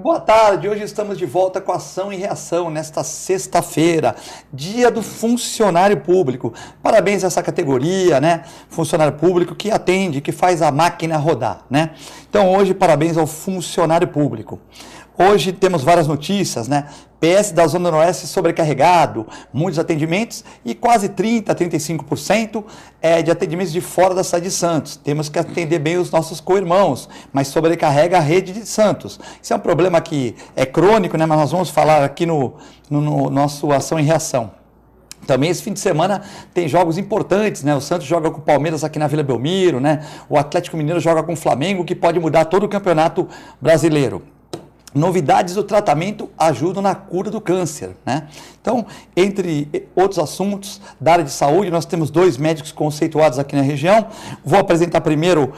Boa tarde, hoje estamos de volta com Ação e Reação nesta sexta-feira, dia do funcionário público. Parabéns a essa categoria, né? Funcionário público que atende, que faz a máquina rodar, né? Então hoje parabéns ao funcionário público. Hoje temos várias notícias, né? PS da Zona Noroeste sobrecarregado, muitos atendimentos e quase 35% de atendimentos de fora da cidade de Santos. Temos que atender bem os nossos co-irmãos, mas sobrecarrega a rede de Santos. Isso é um problema que é crônico, né? Mas nós vamos falar aqui no nosso Ação e Reação. Também esse fim de semana tem jogos importantes, né? O Santos joga com o Palmeiras aqui na Vila Belmiro, né? O Atlético Mineiro joga com o Flamengo, que pode mudar todo o campeonato brasileiro. Novidades do tratamento ajudam na cura do câncer, né? Então, entre outros assuntos da área de saúde, nós temos 2 médicos conceituados aqui na região. Vou apresentar primeiro,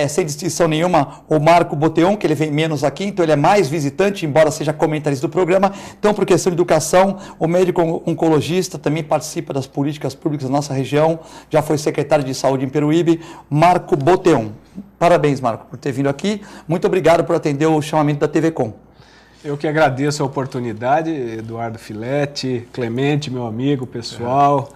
sem distinção nenhuma, o Marco Boteon, que ele vem menos aqui, então ele é mais visitante, embora seja comentarista do programa. Então, por questão de educação, o médico oncologista também participa das políticas públicas da nossa região, já foi secretário de saúde em Peruíbe, Marco Boteon. Parabéns, Marco, por ter vindo aqui. Muito obrigado por atender o chamamento da TV Com. Eu que agradeço a oportunidade, Eduardo Filete, Clemente, meu amigo, pessoal.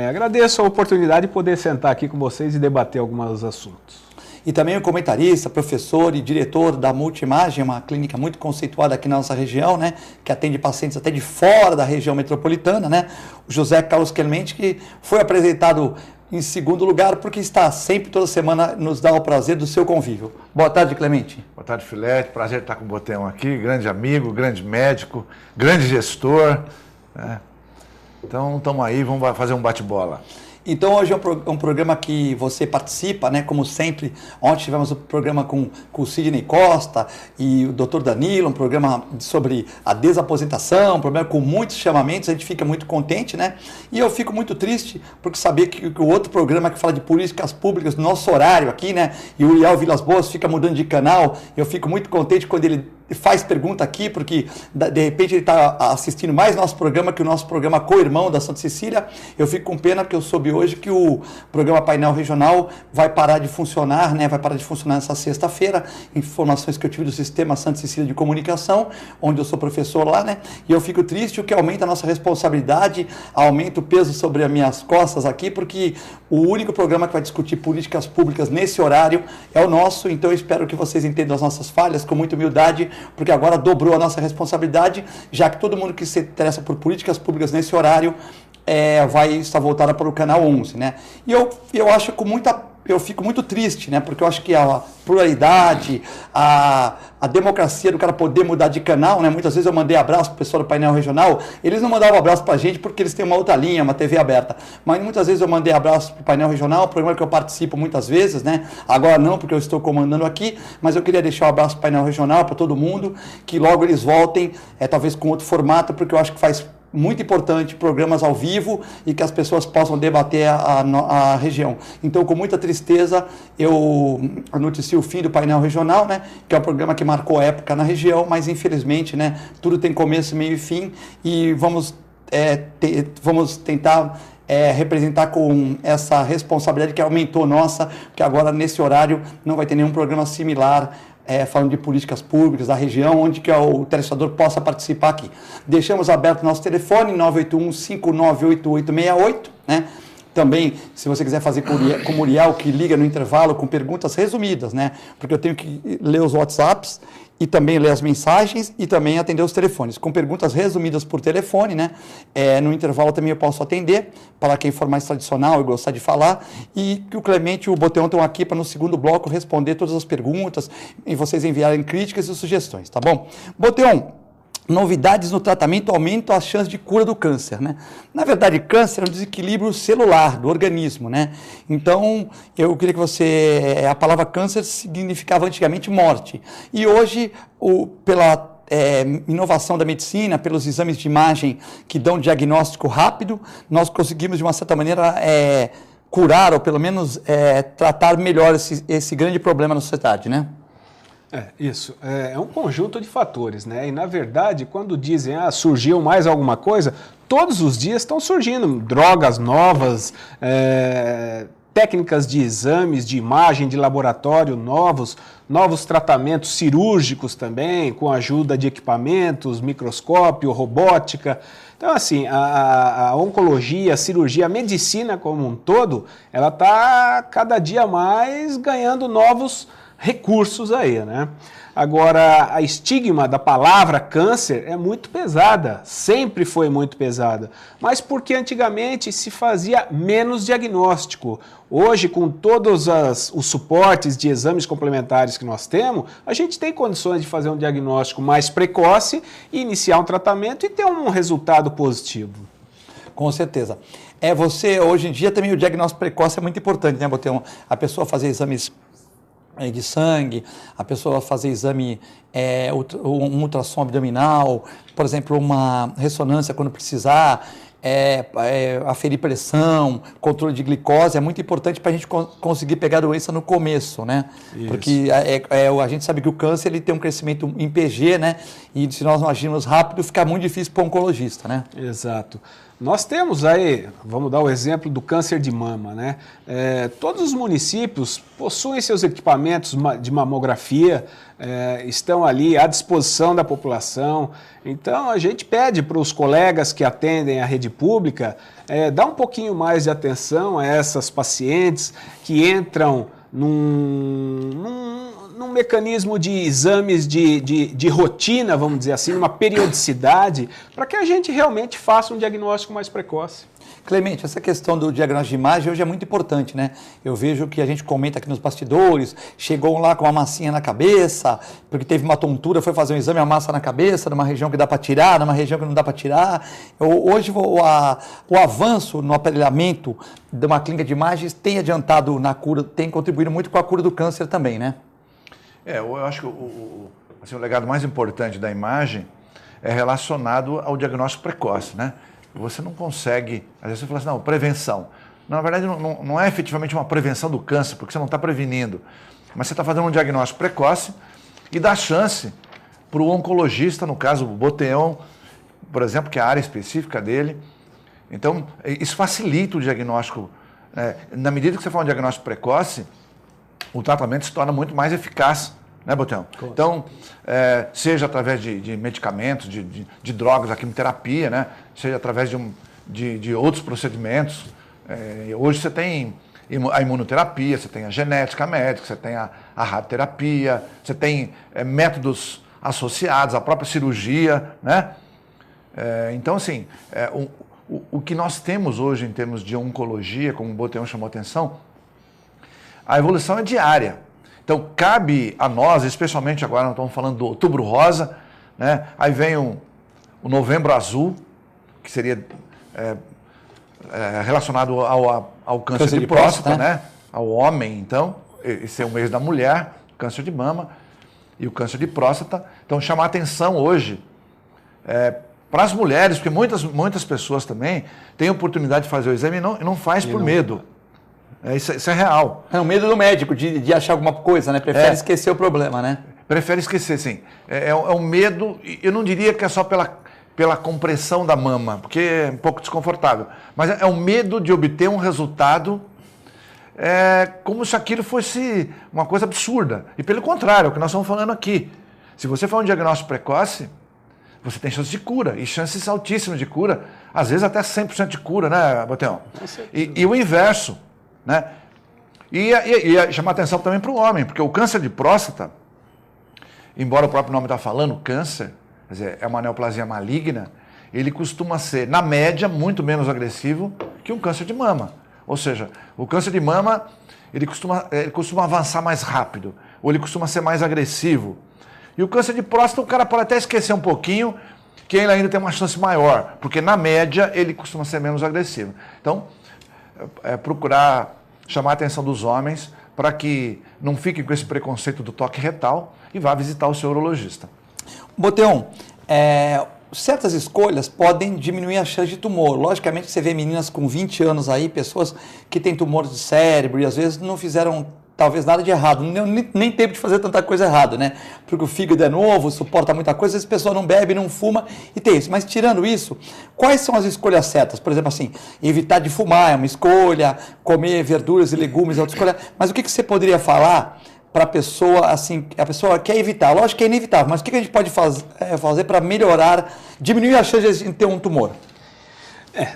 Agradeço a oportunidade de poder sentar aqui com vocês e debater alguns assuntos. E também o comentarista, professor e diretor da Multimagem, uma clínica muito conceituada aqui na nossa região, né, que atende pacientes até de fora da região metropolitana, né, o José Carlos Clemente, que foi apresentado em segundo lugar, porque está sempre, toda semana, nos dá o prazer do seu convívio. Boa tarde, Clemente. Boa tarde, Filete. Prazer estar com o Boteon aqui, grande amigo, grande médico, grande gestor, né? Então, estamos aí, vamos fazer um bate-bola. Então, hoje é um programa que você participa, né? Como sempre, ontem tivemos o programa com o Sidney Costa e o Dr. Danilo, um programa sobre a desaposentação, um programa com muitos chamamentos, a gente fica muito contente, né? E eu fico muito triste porque saber que o outro programa que fala de políticas públicas, no nosso horário aqui, né? E o Uriel Vilas Boas fica mudando de canal, eu fico muito contente quando ele faz pergunta aqui, porque de repente ele está assistindo mais nosso programa que o nosso programa co-irmão da Santa Cecília. Eu fico com pena porque eu soube hoje que o programa Painel Regional vai parar de funcionar, né? Vai parar de funcionar nessa sexta-feira. Informações que eu tive do Sistema Santa Cecília de Comunicação, onde eu sou professor lá, né? E eu fico triste, o que aumenta a nossa responsabilidade, aumenta o peso sobre as minhas costas aqui, porque o único programa que vai discutir políticas públicas nesse horário é o nosso. Então eu espero que vocês entendam as nossas falhas com muita humildade, porque agora dobrou a nossa responsabilidade, já que todo mundo que se interessa por políticas públicas nesse horário vai estar voltada para o canal 11, né? E eu acho eu fico muito triste, né? Porque eu acho que a pluralidade, a democracia do cara poder mudar de canal, né? Muitas vezes eu mandei abraço para o pessoal do Painel Regional, eles não mandavam abraço para a gente porque eles têm uma outra linha, uma TV aberta. Mas muitas vezes eu mandei abraço para o Painel Regional, programa que eu participo muitas vezes, né? Agora não, porque eu estou comandando aqui, mas eu queria deixar um abraço para o Painel Regional, para todo mundo, que logo eles voltem, talvez com outro formato, porque eu acho que faz muito importante programas ao vivo e que as pessoas possam debater a região. Então, com muita tristeza, eu noticio o fim do Painel Regional, né, que é um programa que marcou época na região, mas infelizmente, né, tudo tem começo, meio e fim, e vamos tentar representar com essa responsabilidade que aumentou nossa, porque agora nesse horário não vai ter nenhum programa similar falando de políticas públicas da região, onde que o telespectador possa participar aqui. Deixamos aberto nosso telefone, 981-598868, né? Também, se você quiser fazer com o Muriel, que liga no intervalo com perguntas resumidas, né? Porque eu tenho que ler os WhatsApps e também ler as mensagens e também atender os telefones. Com perguntas resumidas por telefone, né? No intervalo também eu posso atender, para quem for mais tradicional e gostar de falar. E que o Clemente e o Boteon estão aqui para no segundo bloco responder todas as perguntas e vocês enviarem críticas e sugestões, tá bom? Boteon, novidades no tratamento aumentam as chances de cura do câncer, né? Na verdade, câncer é um desequilíbrio celular do organismo, né? Então, eu queria que a palavra câncer significava antigamente morte. E hoje, pela inovação da medicina, pelos exames de imagem que dão diagnóstico rápido, nós conseguimos, de uma certa maneira, curar, ou pelo menos tratar melhor esse grande problema na sociedade, né? Isso. É um conjunto de fatores, né? E, na verdade, quando dizem, surgiu mais alguma coisa, todos os dias estão surgindo drogas novas, técnicas de exames, de imagem, de laboratório novos tratamentos cirúrgicos também, com a ajuda de equipamentos, microscópio, robótica. Então, assim, a oncologia, a cirurgia, a medicina como um todo, ela está cada dia mais ganhando novos recursos aí, né? Agora, a estigma da palavra câncer é muito pesada, sempre foi muito pesada, mas porque antigamente se fazia menos diagnóstico. Hoje, com todos os suportes de exames complementares que nós temos, a gente tem condições de fazer um diagnóstico mais precoce, iniciar um tratamento e ter um resultado positivo. Com certeza. Você, hoje em dia, também o diagnóstico precoce é muito importante, né, Botelho? A pessoa fazer exames de sangue, a pessoa fazer exame, um ultrassom abdominal, por exemplo, uma ressonância quando precisar, aferir pressão, controle de glicose, é muito importante para a gente conseguir pegar a doença no começo, né? Isso. Porque a gente sabe que o câncer ele tem um crescimento em PG, né? E se nós não agirmos rápido, fica muito difícil para o oncologista, né? Exato. Nós temos aí, vamos dar o exemplo do câncer de mama, né? Todos os municípios possuem seus equipamentos de mamografia, estão ali à disposição da população. Então, a gente pede para os colegas que atendem a rede pública dar um pouquinho mais de atenção a essas pacientes que entram num mecanismo de exames de rotina, vamos dizer assim, uma periodicidade, para que a gente realmente faça um diagnóstico mais precoce. Clemente, essa questão do diagnóstico de imagem hoje é muito importante, né? Eu vejo que a gente comenta aqui nos bastidores, chegou lá com uma massinha na cabeça, porque teve uma tontura, foi fazer um exame, a massa na cabeça, numa região que dá para tirar, numa região que não dá para tirar. Hoje o avanço no aparelhamento de uma clínica de imagens tem adiantado na cura, tem contribuído muito com a cura do câncer também, né? Eu acho que o legado mais importante da imagem é relacionado ao diagnóstico precoce, né? Você não consegue, às vezes você fala assim, não, prevenção. Na verdade, não é efetivamente uma prevenção do câncer, porque você não está prevenindo, mas você está fazendo um diagnóstico precoce e dá chance para o oncologista, no caso o Boteon, por exemplo, que é a área específica dele. Então, isso facilita o diagnóstico. Na medida que você faz um diagnóstico precoce, o tratamento se torna muito mais eficaz, né, Botelho? Então, seja através de medicamentos, de drogas, a quimioterapia, né? Seja através de outros procedimentos. Hoje você tem a imunoterapia, você tem a genética médica, você tem a radioterapia, você tem métodos associados à própria cirurgia, né? Então, assim, o que nós temos hoje em termos de oncologia, como o Botelho chamou a atenção, a evolução é diária. Então, cabe a nós, especialmente agora, nós estamos falando do Outubro Rosa, né? Aí vem o Novembro Azul, que seria relacionado ao câncer de próstata, né? Ao homem, então, esse é o mês da mulher, câncer de mama e o câncer de próstata. Então, chamar atenção hoje para as mulheres, porque muitas pessoas também têm oportunidade de fazer o exame e não faz por medo. Isso é real. É o medo do médico de achar alguma coisa, né? Prefere esquecer o problema, né? Prefere esquecer, sim. É um medo, eu não diria que é só pela compressão da mama, porque é um pouco desconfortável, mas é um medo de obter um resultado como se aquilo fosse uma coisa absurda. E pelo contrário, é o que nós estamos falando aqui. Se você for um diagnóstico precoce, você tem chances de cura, e chances altíssimas de cura, às vezes até 100% de cura, né, Botelho? E o inverso. Né? E chamar atenção também para o homem, porque o câncer de próstata, embora o próprio nome está falando, câncer, quer dizer, é uma neoplasia maligna, ele costuma ser, na média, muito menos agressivo que um câncer de mama. Ou seja, o câncer de mama, ele costuma avançar mais rápido, ou ele costuma ser mais agressivo. E o câncer de próstata, o cara pode até esquecer um pouquinho, que ele ainda tem uma chance maior, porque na média ele costuma ser menos agressivo. Então, procurar chamar a atenção dos homens para que não fiquem com esse preconceito do toque retal e vá visitar o seu urologista. Boteon, certas escolhas podem diminuir a chance de tumor. Logicamente, você vê meninas com 20 anos aí, pessoas que têm tumor de cérebro e às vezes não fizeram talvez nada de errado, nem tempo de fazer tanta coisa errada, né? Porque o fígado é novo, suporta muita coisa, às vezes a pessoa não bebe, não fuma e tem isso. Mas tirando isso, quais são as escolhas certas? Por exemplo, assim, evitar de fumar é uma escolha, comer verduras e legumes é outra escolha. Mas o que você poderia falar para a pessoa, assim, a pessoa quer evitar? Lógico que é inevitável, mas o que a gente pode fazer para melhorar, diminuir a chance de ter um tumor?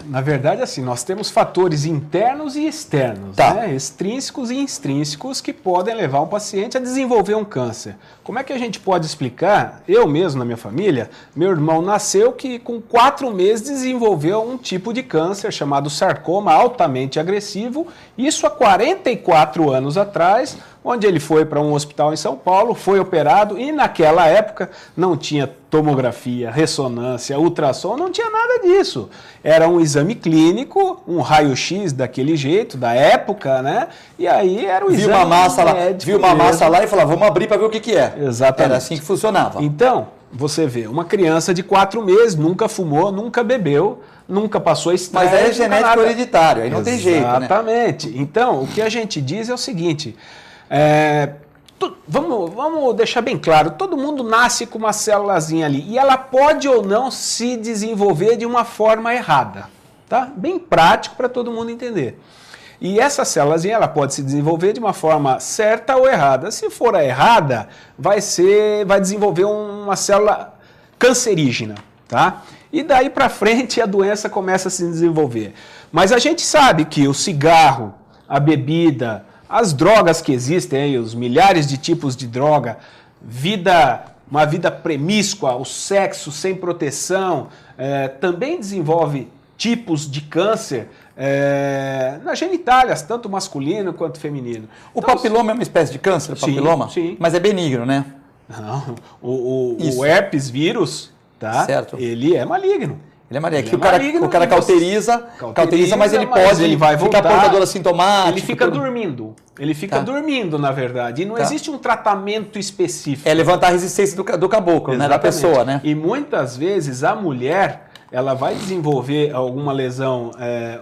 Na verdade, assim, nós temos fatores internos e externos, Tá. né? Extrínsecos e extrínsecos que podem levar um paciente a desenvolver um câncer. Como é que a gente pode explicar? Eu mesmo, na minha família, meu irmão nasceu que com 4 meses desenvolveu um tipo de câncer chamado sarcoma altamente agressivo, isso há 44 anos atrás, onde ele foi para um hospital em São Paulo, foi operado e naquela época não tinha tomografia, ressonância, ultrassom, não tinha nada disso. Era um exame clínico, um raio-x daquele jeito, da época, né? E aí era o exame viu uma massa lá e falou, vamos abrir para ver o que é. Exatamente. Era assim que funcionava. Então, você vê, uma criança de 4 meses, nunca fumou, nunca bebeu, nunca passou estresse. Mas aí é genético hereditário, aí não tem jeito, né? Exatamente. Então, o que a gente diz é o seguinte... Vamos deixar bem claro, todo mundo nasce com uma célulazinha ali e ela pode ou não se desenvolver de uma forma errada, tá? Bem prático para todo mundo entender. E essa célulazinha ela pode se desenvolver de uma forma certa ou errada. Se for a errada, vai desenvolver uma célula cancerígena, tá? E daí para frente a doença começa a se desenvolver. Mas a gente sabe que o cigarro, a bebida, as drogas que existem aí, os milhares de tipos de droga, uma vida promíscua, o sexo sem proteção, também desenvolve tipos de câncer nas genitálias, tanto masculino quanto feminino. O papiloma é uma espécie de câncer, o papiloma? Sim. Mas é benigno, né? Não, o herpes vírus, tá? Certo. Ele é maligno. Ele é maligno. O cara cauteriza, mas ele vai ficar portador assintomático. Ele fica dormindo. Ele fica dormindo, na verdade. E não existe um tratamento específico. É levantar a resistência do caboclo, né? Da pessoa, né? E muitas vezes a mulher, ela vai desenvolver alguma lesão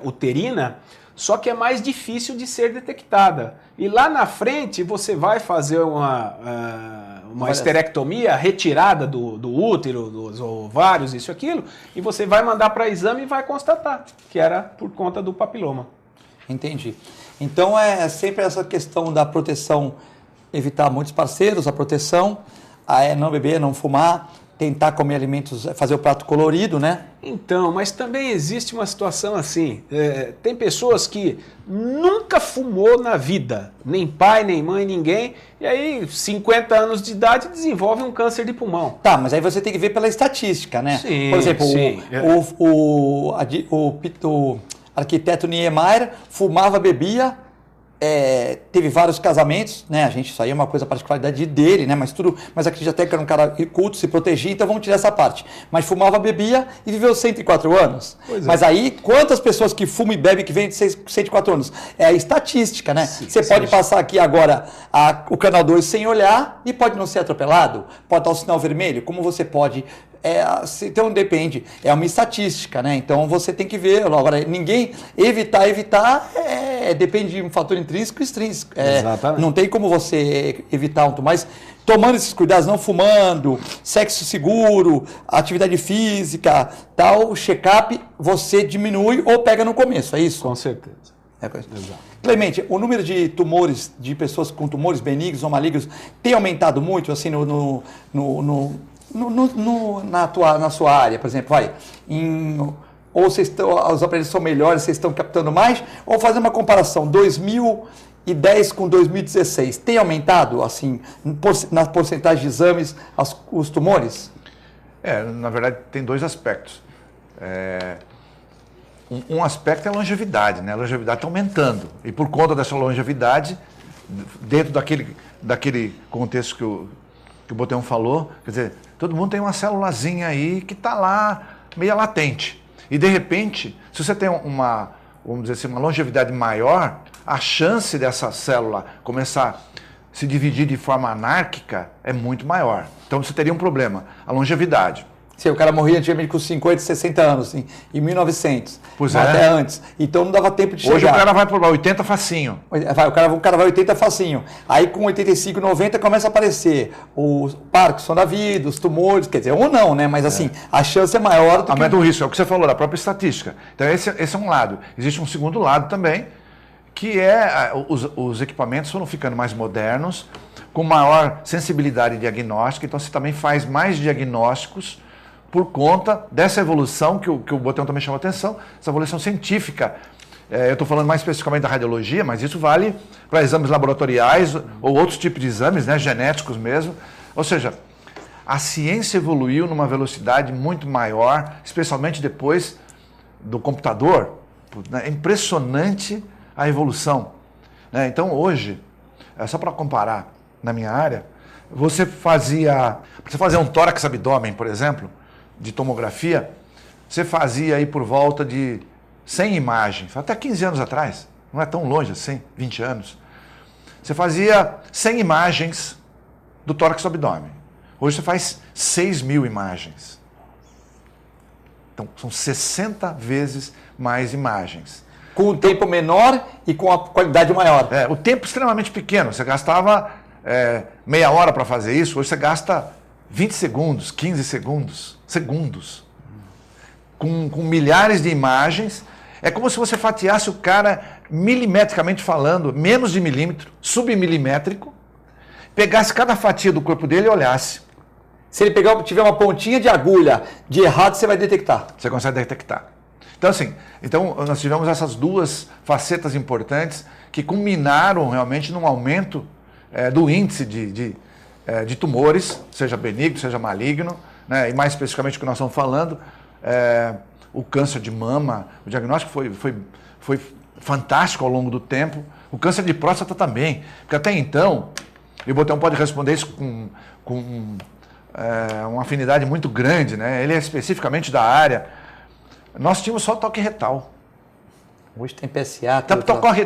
uterina, só que é mais difícil de ser detectada. E lá na frente você vai fazer uma esterectomia, retirada do útero, dos ovários, isso e aquilo, e você vai mandar para exame e vai constatar que era por conta do papiloma. Entendi. Então é sempre essa questão da proteção, evitar muitos parceiros, a proteção, não beber, não fumar, tentar comer alimentos, fazer o prato colorido, né? Então, mas também existe uma situação assim, tem pessoas que nunca fumou na vida, nem pai, nem mãe, ninguém, e aí 50 anos de idade desenvolve um câncer de pulmão. Tá, mas aí você tem que ver pela estatística, né? Sim, por exemplo, sim. O arquiteto Niemeyer fumava, bebia, teve vários casamentos, né? Isso aí é uma coisa particularidade dele, né? Mas acredito até que era um cara culto, se protegia, então vamos tirar essa parte. Mas fumava, bebia e viveu 104 anos. Mas aí, quantas pessoas que fumam e bebem que vêm de 104 anos? É a estatística, né? Você pode passar aqui agora o canal 2 sem olhar e pode não ser atropelado, pode dar o sinal vermelho, como você pode... Então depende, é uma estatística, né? Então você tem que ver. Agora, evitar, depende de um fator intrínseco e extrínseco. Exatamente. Não tem como você evitar muito mais. Tomando esses cuidados, não fumando, sexo seguro, atividade física, tal, check-up, você diminui ou pega no começo, é isso? Com certeza. Exato. Clemente, o número de tumores, de pessoas com tumores benignos ou malignos, tem aumentado muito, assim, na sua área, por exemplo, ou os aparelhos são melhores, vocês estão captando mais, ou fazer uma comparação, 2010 com 2016, tem aumentado, assim, na porcentagem de exames, os tumores? Na verdade, tem 2 aspectos. Um aspecto é a longevidade, né? A longevidade está aumentando, e por conta dessa longevidade, dentro daquele contexto que o Botão falou, quer dizer, todo mundo tem uma célulazinha aí que está lá, meio latente. E, de repente, se você tem vamos dizer assim, uma longevidade maior, a chance dessa célula começar a se dividir de forma anárquica é muito maior. Então, você teria um problema, a longevidade. Sim, o cara morria antigamente com 50, 60 anos, assim, em 1900. Pois até antes. Então não dava tempo de chegar. Hoje o cara vai por 80 facinho. O cara vai 80 facinho. Aí com 85, 90 começa a aparecer o Parkinson da vida, os tumores, quer dizer, ou não, né? Mas assim, a chance é maior do que... Aumenta o risco, é o que você falou, da própria estatística. Então esse é um lado. Existe um segundo lado também, que é os equipamentos foram ficando mais modernos, com maior sensibilidade diagnóstica, então você também faz mais diagnósticos por conta dessa evolução que o Botão também chamou a atenção, essa evolução científica. Eu estou falando mais especificamente da radiologia, mas isso vale para exames laboratoriais ou outros tipos de exames, né, genéticos mesmo. Ou seja, a ciência evoluiu numa velocidade muito maior, especialmente depois do computador. É impressionante a evolução. Então hoje, só para comparar na minha área, você fazia um tórax abdômen, por exemplo, de tomografia, você fazia aí por volta de 100 imagens, até 15 anos atrás, não é tão longe assim, 20 anos. Você fazia 100 imagens do tórax do abdômen. Hoje você faz 6.000 imagens. Então, são 60 vezes mais imagens. Com o tempo menor e com a qualidade maior. O tempo extremamente pequeno. Você gastava meia hora para fazer isso, hoje você gasta 20 segundos, 15 segundos. Com milhares de imagens. É como se você fatiasse o cara milimetricamente falando, menos de milímetro, submilimétrico, pegasse cada fatia do corpo dele e olhasse. Se ele tiver uma pontinha de agulha de errado, você vai detectar. Você consegue detectar. Então, assim, nós tivemos essas duas facetas importantes que culminaram realmente num aumento do índice de tumores, seja benigno, seja maligno, né? E mais especificamente o que nós estamos falando, o câncer de mama, o diagnóstico foi fantástico ao longo do tempo, o câncer de próstata também, porque até então, e o Botão pode responder isso com uma afinidade muito grande, né? Ele é especificamente da área, nós tínhamos só toque retal. Hoje tem PSA.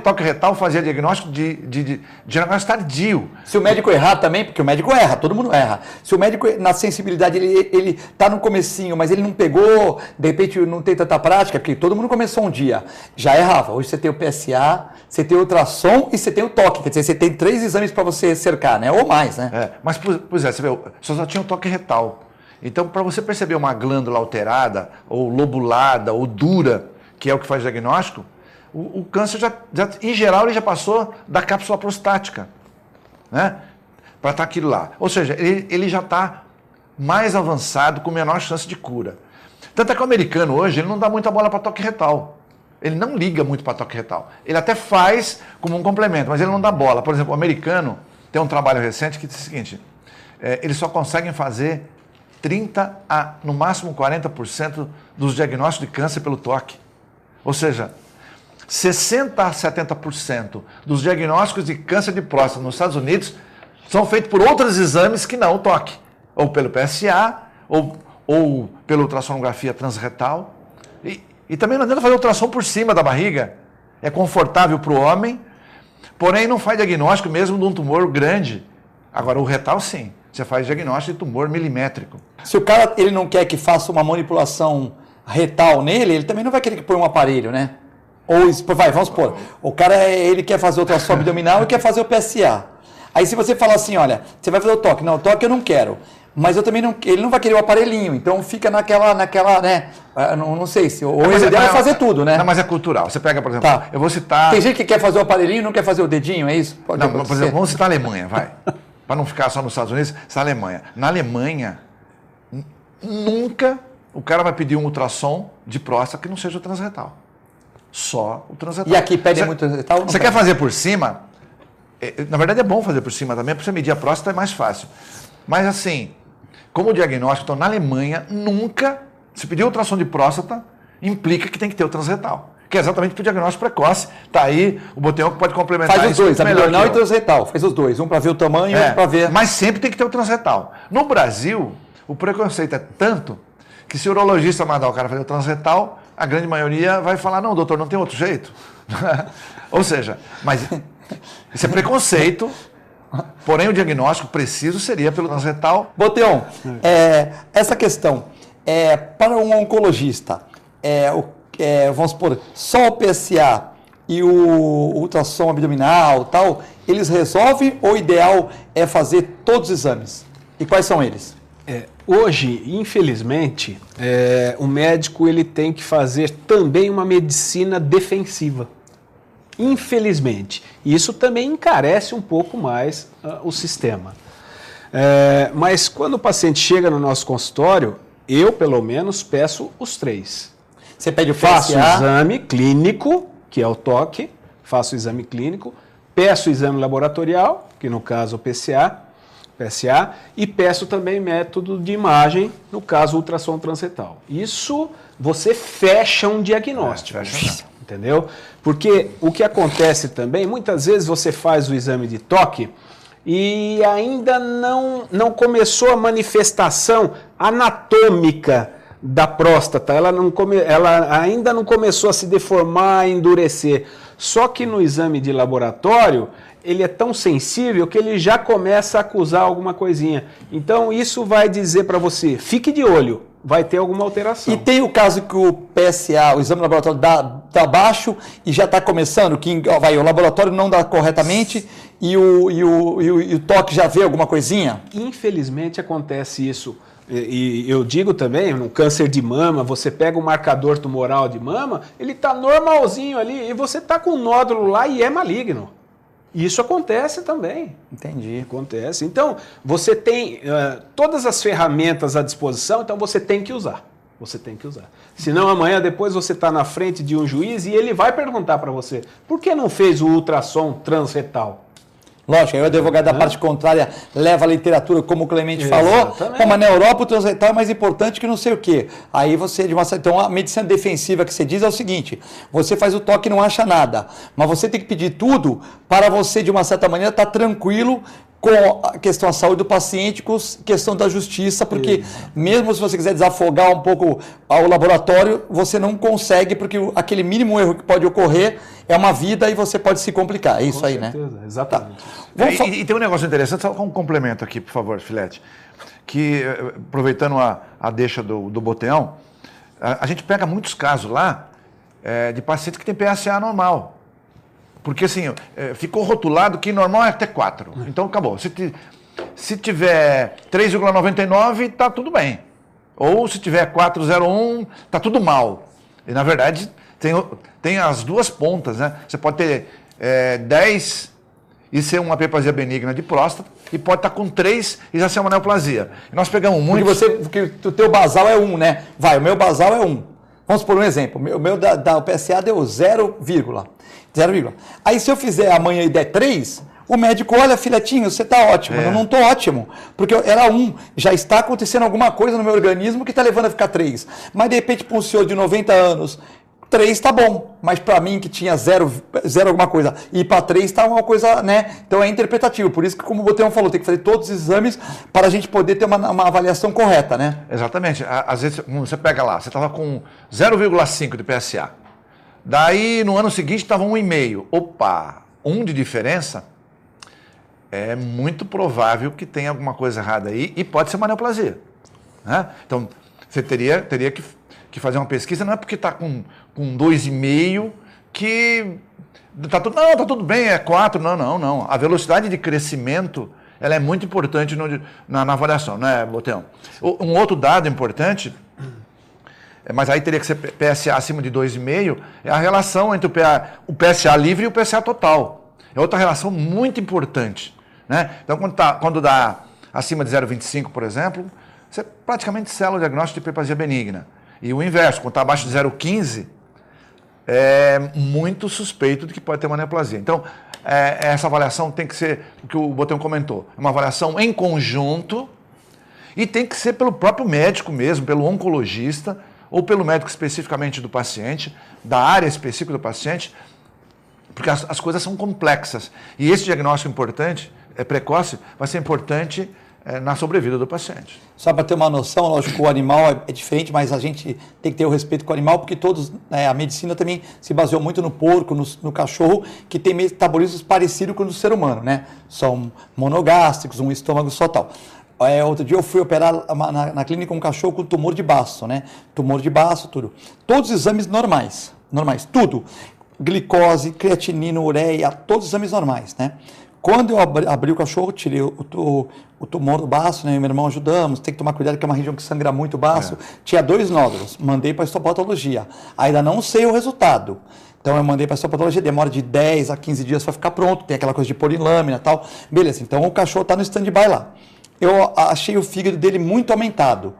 Toque retal fazia diagnóstico de diagnóstico tardio. Se o médico errar também, porque o médico erra, todo mundo erra. Se o médico, na sensibilidade, ele tá no comecinho, mas ele não pegou, de repente não tem tanta prática, porque todo mundo começou um dia, já errava. Hoje você tem o PSA, você tem o ultrassom e você tem o toque. Quer dizer, você tem 3 exames para você cercar, né? Ou mais, né? Mas, pois você vê, só tinha o toque retal. Então, para você perceber uma glândula alterada, ou lobulada, ou dura, que é o que faz o diagnóstico, o câncer, em geral, ele já passou da cápsula prostática, né? Para estar aquilo lá. Ou seja, ele já está mais avançado, com menor chance de cura. Tanto é que o americano hoje, ele não dá muita bola para toque retal. Ele não liga muito para toque retal. Ele até faz como um complemento, mas ele não dá bola. Por exemplo, o americano tem um trabalho recente que diz o seguinte, eles só conseguem fazer 30% a, no máximo, 40% dos diagnósticos de câncer pelo toque. Ou seja, 60% a 70% dos diagnósticos de câncer de próstata nos Estados Unidos são feitos por outros exames que não o toque. Ou pelo PSA, ou pela ultrassonografia transretal. E também não adianta fazer ultrassom por cima da barriga. É confortável para o homem, porém não faz diagnóstico mesmo de um tumor grande. Agora, o retal, sim. Você faz diagnóstico de tumor milimétrico. Se o cara ele não quer que faça uma manipulação retal nele, ele também não vai querer que ponha um aparelho, né? Ou, vamos supor, o cara ele quer fazer o ultrassom abdominal e quer fazer o PSA. Aí se você falar assim, olha, você vai fazer o toque. Não, o toque eu não quero. Mas eu também não, ele não vai querer o aparelhinho, então fica naquela, né? Não sei se. Ou ele deve fazer tudo, né? Não, mas é cultural. Você pega, por exemplo, tá. Eu vou citar. Tem gente que quer fazer o aparelhinho e não quer fazer o dedinho, é isso? Pode não, por exemplo, vamos citar a Alemanha, vai. Para não ficar só nos Estados Unidos, citar a Alemanha. Na Alemanha, nunca o cara vai pedir um ultrassom de próstata que não seja o transretal. Só o transretal. E aqui pede muito transretal? Você quer fazer por cima? Na verdade é bom fazer por cima também, porque você medir a próstata é mais fácil. Mas assim, como diagnóstico, então na Alemanha, nunca, se pedir ultrassom de próstata, implica que tem que ter o transretal. Que é exatamente para o diagnóstico precoce. Está aí, o Botão pode complementar isso. Faz os dois, abdominal e transretal. Faz os dois, um para ver o tamanho e outro para ver. Mas sempre tem que ter o transretal. No Brasil, o preconceito é tanto que se o urologista mandar o cara fazer o transretal, a grande maioria vai falar, não, doutor, não tem outro jeito. Ou seja, mas isso é preconceito, porém o diagnóstico preciso seria pelo transretal. Botão, essa questão, para um oncologista, vamos supor, só o PSA e o ultrassom abdominal tal, eles resolvem ou o ideal é fazer todos os exames? E quais são eles? Hoje, infelizmente, o médico ele tem que fazer também uma medicina defensiva. Infelizmente. Isso também encarece um pouco mais o sistema. Mas quando o paciente chega no nosso consultório, eu, pelo menos, peço os 3. Você pede o PSA? Faço o exame clínico, que é o toque, faço o exame clínico, peço o exame laboratorial, que no caso é o PSA, e peço também método de imagem, no caso ultrassom transretal. Isso você fecha um diagnóstico, entendeu? Porque o que acontece também, muitas vezes você faz o exame de toque e ainda não começou a manifestação anatômica da próstata, ela ainda não começou a se deformar, a endurecer. Só que no exame de laboratório, ele é tão sensível que ele já começa a acusar alguma coisinha. Então isso vai dizer para você, fique de olho, vai ter alguma alteração. E tem o caso que o PSA, o exame laboratório, dá baixo e já está começando, que o laboratório não dá corretamente e o toque já vê alguma coisinha? Infelizmente acontece isso. E eu digo também, no câncer de mama, você pega o marcador tumoral de mama, ele está normalzinho ali e você está com um nódulo lá e é maligno. Isso acontece também. Entendi. Acontece. Então, você tem todas as ferramentas à disposição, então você tem que usar. Você tem que usar. Senão amanhã depois você está na frente de um juiz e ele vai perguntar para você, por que não fez o ultrassom transretal? Lógico, aí o advogado da parte contrária leva a literatura, como o Clemente falou, mas na Europa o transretal é mais importante que não sei o quê. Aí você, então a medicina defensiva que você diz é o seguinte, você faz o toque e não acha nada, mas você tem que pedir tudo para você, de uma certa maneira, estar tranquilo com a questão da saúde do paciente, com a questão da justiça, porque mesmo se você quiser desafogar um pouco o laboratório, você não consegue, porque aquele mínimo erro que pode ocorrer é uma vida e você pode se complicar. É isso aí, né? Exatamente. Tá. E tem um negócio interessante, só um complemento aqui, por favor, Filete, que aproveitando a deixa do Boteão, a gente pega muitos casos lá de pacientes que têm PSA normal. Porque assim, ficou rotulado que normal é até 4. Então acabou. Se tiver 3,99, está tudo bem. Ou se tiver 4,01, está tudo mal. E na verdade tem as duas pontas, né? Você pode ter 10 e ser uma aplasia benigna de próstata, e pode estar com 3 e já ser uma neoplasia. E nós pegamos muito. Porque o teu basal é 1, né? O meu basal é 1. Vamos por um exemplo. O meu o PSA deu 0, 0, aí se eu fizer amanhã e der 3, o médico, olha, filhotinho, você está ótimo. Eu não estou ótimo, porque era 1. Já está acontecendo alguma coisa no meu organismo que está levando a ficar 3. Mas de repente para um senhor de 90 anos, 3 está bom. Mas para mim que tinha 0 alguma coisa, e para 3 está uma coisa, né? Então é interpretativo. Por isso que, como o Boteão falou, tem que fazer todos os exames para a gente poder ter uma avaliação correta, né? Exatamente. Às vezes você pega lá, você estava com 0,5 de PSA. Daí, no ano seguinte, estava 1,5. Opa, 1 de diferença, é muito provável que tenha alguma coisa errada aí e pode ser uma neoplasia. Né? Então, você teria que fazer uma pesquisa, não é porque está com 2,5 que está tudo bem, é 4. Não. A velocidade de crescimento ela é muito importante na avaliação, né, Boteão? Um outro dado importante, mas aí teria que ser PSA acima de 2,5, é a relação entre o PSA livre e o PSA total. É outra relação muito importante. Né? Então, quando dá acima de 0,25, por exemplo, você praticamente sela o diagnóstico de hiperplasia benigna. E o inverso, quando está abaixo de 0,15, é muito suspeito de que pode ter uma neoplasia. Então, essa avaliação tem que ser, o que o Boteão comentou, uma avaliação em conjunto e tem que ser pelo próprio médico mesmo, pelo oncologista, ou pelo médico especificamente do paciente, da área específica do paciente, porque as coisas são complexas. E esse diagnóstico importante, precoce, vai ser importante na sobrevida do paciente. Só para ter uma noção, lógico que o animal é diferente, mas a gente tem que ter o respeito com o animal, porque a medicina também se baseou muito no porco, no cachorro, que tem metabolismos parecidos com o do ser humano, né? São monogástricos, um estômago só tal. Outro dia eu fui operar na clínica um cachorro com tumor de baço, né? Tumor de baço, tudo. Todos os exames normais, tudo. Glicose, creatinina, ureia, todos os exames normais, né? Quando eu abri o cachorro, tirei o tumor do baço, né? Meu irmão ajudamos, tem que tomar cuidado que é uma região que sangra muito o baço. Tinha 2 nódulos, mandei para a histopatologia. Ainda não sei o resultado. Então eu mandei para a histopatologia, demora de 10 a 15 dias para ficar pronto, tem aquela coisa de pôr em lâmina e tal. Beleza, então o cachorro está no stand-by lá. Eu achei o fígado dele muito aumentado.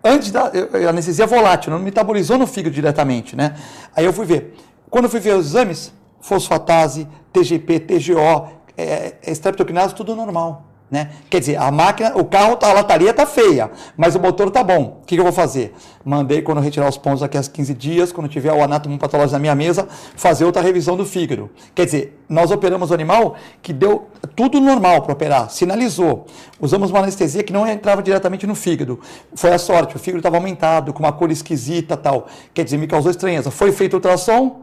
Antes a anestesia volátil, não metabolizou no fígado diretamente, né? Aí eu fui ver. Quando eu fui ver os exames, fosfatase, TGP, TGO, streptokinase, tudo normal, né? Quer dizer, a máquina, o carro, a lataria tá feia, mas o motor tá bom. O que eu vou fazer? Mandei, quando eu retirar os pontos aqui às 15 dias, quando tiver o anatomopatológico na minha mesa, fazer outra revisão do fígado. Quer dizer, nós operamos o animal que deu tudo normal para operar, sinalizou. Usamos uma anestesia que não entrava diretamente no fígado. Foi a sorte, o fígado estava aumentado, com uma cor esquisita e tal. Quer dizer, me causou estranheza. Foi feito ultrassom,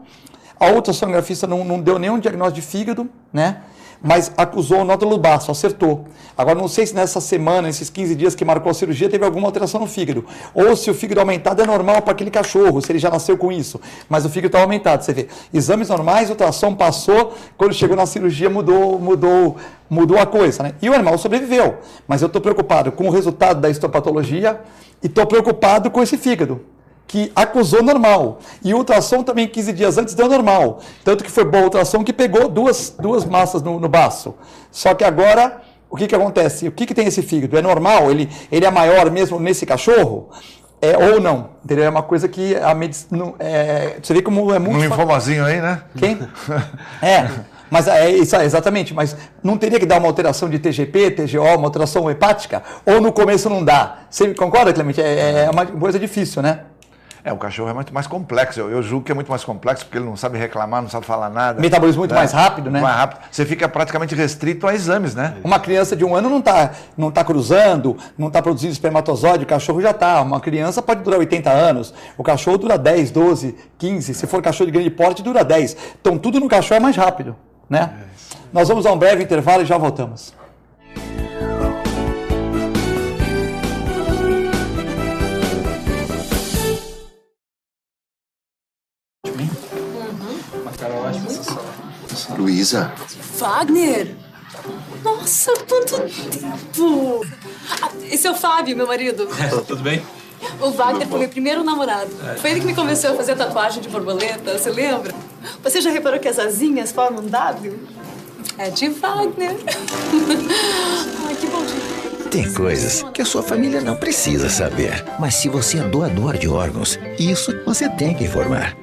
a ultrassonografista não deu nenhum diagnóstico de fígado, né? Mas acusou o nódulo baço, acertou. Agora, não sei se nessa semana, nesses 15 dias que marcou a cirurgia, teve alguma alteração no fígado. Ou se o fígado aumentado é normal para aquele cachorro, se ele já nasceu com isso. Mas o fígado está aumentado, você vê. Exames normais, ultrassom passou, quando chegou na cirurgia mudou a coisa, né? E o animal sobreviveu. Mas eu estou preocupado com o resultado da histopatologia e estou preocupado com esse fígado, que acusou normal. E o ultrassom também 15 dias antes deu normal. Tanto que foi bom o ultrassom que pegou duas massas no baço. Só que agora, o que acontece? O que tem esse fígado? É normal? Ele é maior mesmo nesse cachorro? Ou não? Entendeu? É uma coisa que a medicina... você vê como é muito... Um linfomazinho aí, né? Quem? Mas isso, exatamente, mas não teria que dar uma alteração de TGP, TGO, uma alteração hepática? Ou no começo não dá? Você concorda, Clemente? É uma coisa difícil, né? O cachorro é muito mais complexo. Eu julgo que é muito mais complexo porque ele não sabe reclamar, não sabe falar nada. Metabolismo muito mais rápido, né? Mais rápido. Você fica praticamente restrito a exames, né? Uma criança de 1 ano não tá cruzando, não está produzindo espermatozoide, o cachorro já está. Uma criança pode durar 80 anos, o cachorro dura 10, 12, 15. Se for cachorro de grande porte, dura 10. Então tudo no cachorro é mais rápido, né? Nós vamos a um breve intervalo e já voltamos. Luísa. Wagner! Nossa, quanto tempo! Esse é o Fábio, meu marido. Tudo bem? O Wagner foi meu primeiro namorado. Foi ele que me convenceu a fazer tatuagem de borboleta, você lembra? Você já reparou que as asinhas formam um W? É de Wagner. Ai, que bom dia. Tem coisas que a sua família não precisa saber. Mas se você é doador de órgãos, isso você tem que informar.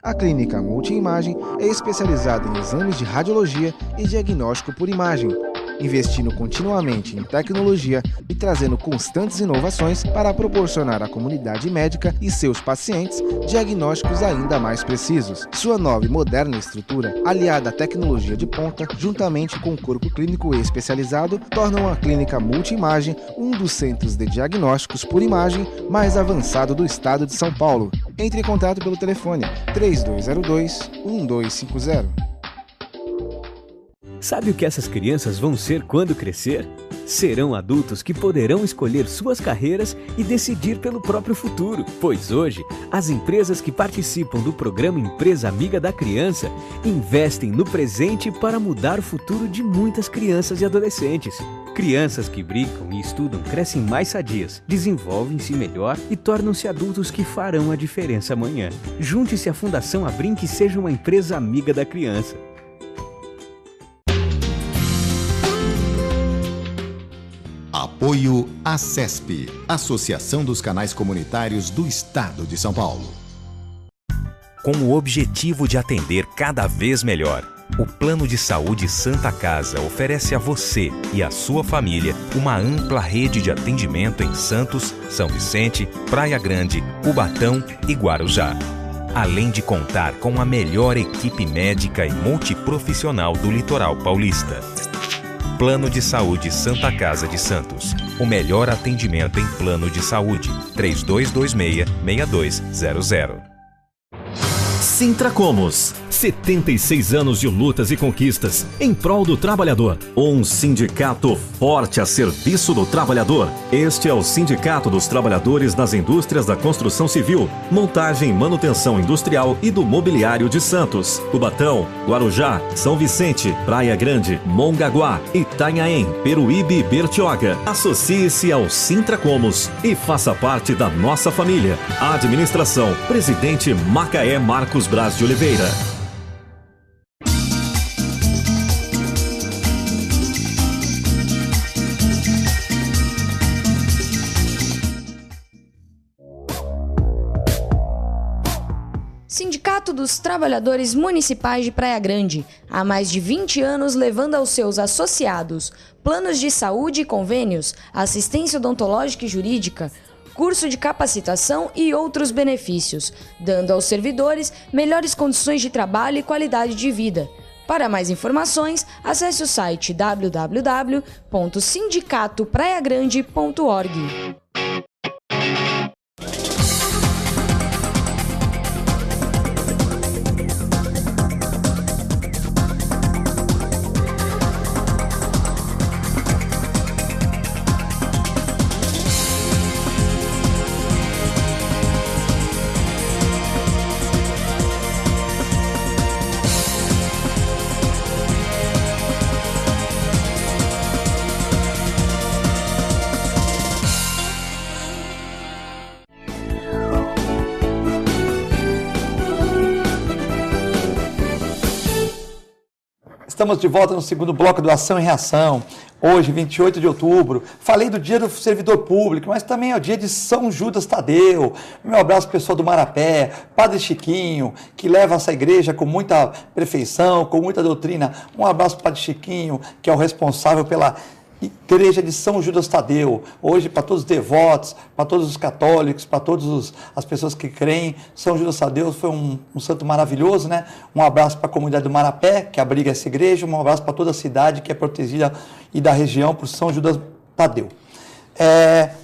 A Clínica Multiimagem é especializada em exames de radiologia e diagnóstico por imagem, investindo continuamente em tecnologia e trazendo constantes inovações para proporcionar à comunidade médica e seus pacientes diagnósticos ainda mais precisos. Sua nova e moderna estrutura, aliada à tecnologia de ponta, juntamente com o corpo clínico especializado, tornam a Clínica Multiimagem um dos centros de diagnósticos por imagem mais avançado do estado de São Paulo. Entre em contato pelo telefone 3202-1250. Sabe o que essas crianças vão ser quando crescer? Serão adultos que poderão escolher suas carreiras e decidir pelo próprio futuro. Pois hoje, as empresas que participam do programa Empresa Amiga da Criança investem no presente para mudar o futuro de muitas crianças e adolescentes. Crianças que brincam e estudam crescem mais sadias, desenvolvem-se melhor e tornam-se adultos que farão a diferença amanhã. Junte-se à Fundação Abrinq e seja uma empresa amiga da criança. Apoio ACESP, Associação dos Canais Comunitários do Estado de São Paulo. Com o objetivo de atender cada vez melhor, o Plano de Saúde Santa Casa oferece a você e a sua família uma ampla rede de atendimento em Santos, São Vicente, Praia Grande, Cubatão e Guarujá. Além de contar com a melhor equipe médica e multiprofissional do litoral paulista. Plano de Saúde Santa Casa de Santos. O melhor atendimento em plano de saúde. 3226-6200. Sintracomos. 76 anos de lutas e conquistas em prol do trabalhador. Um sindicato forte a serviço do trabalhador. Este é o Sindicato dos Trabalhadores nas Indústrias da Construção Civil, Montagem e Manutenção Industrial e do Mobiliário de Santos, Cubatão, Guarujá, São Vicente, Praia Grande, Mongaguá, Itanhaém, Peruíbe e Bertioga. Associe-se ao Sintracomos e faça parte da nossa família. Administração, Presidente Macaé Marcos Braz de Oliveira. Sindicato dos Trabalhadores Municipais de Praia Grande, há mais de 20 anos levando aos seus associados planos de saúde e convênios, assistência odontológica e jurídica, curso de capacitação e outros benefícios, dando aos servidores melhores condições de trabalho e qualidade de vida. Para mais informações, acesse o site www.sindicatopraiagrande.org. Estamos de volta no segundo bloco do Ação e Reação. Hoje, 28 de outubro, falei do Dia do Servidor Público, mas também é o dia de São Judas Tadeu. Meu abraço pessoal do Marapé, Padre Chiquinho, que leva essa igreja com muita perfeição, com muita doutrina. Um abraço para o Padre Chiquinho, que é o responsável pela Igreja de São Judas Tadeu. Hoje, para todos os devotos, para todos os católicos, para todas as pessoas que creem, São Judas Tadeu foi um santo maravilhoso, né? Um abraço para a comunidade do Marapé, que abriga essa igreja, um abraço para toda a cidade que é protegida e da região por São Judas Tadeu.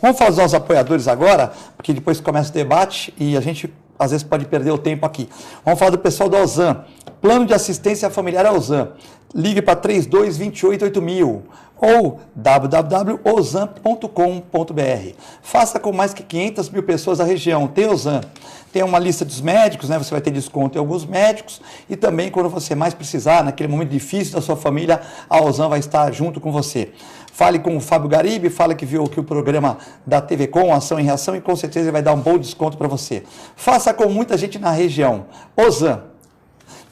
Vamos falar dos nossos apoiadores agora, porque depois começa o debate e a gente às vezes pode perder o tempo aqui. Vamos falar do pessoal do Alzan. Plano de Assistência Familiar Alzan. Ligue para 32288000 ou www.ozan.com.br. Faça com mais que 500 mil pessoas da região. Tem Ozan. Tem uma lista dos médicos, né? Você vai ter desconto em alguns médicos e também quando você mais precisar, naquele momento difícil da sua família, a Ozan vai estar junto com você. Fale com o Fábio Garibe, fale que viu aqui o programa da TV Com, Ação e Reação, e com certeza ele vai dar um bom desconto para você. Faça com muita gente na região. Ozan.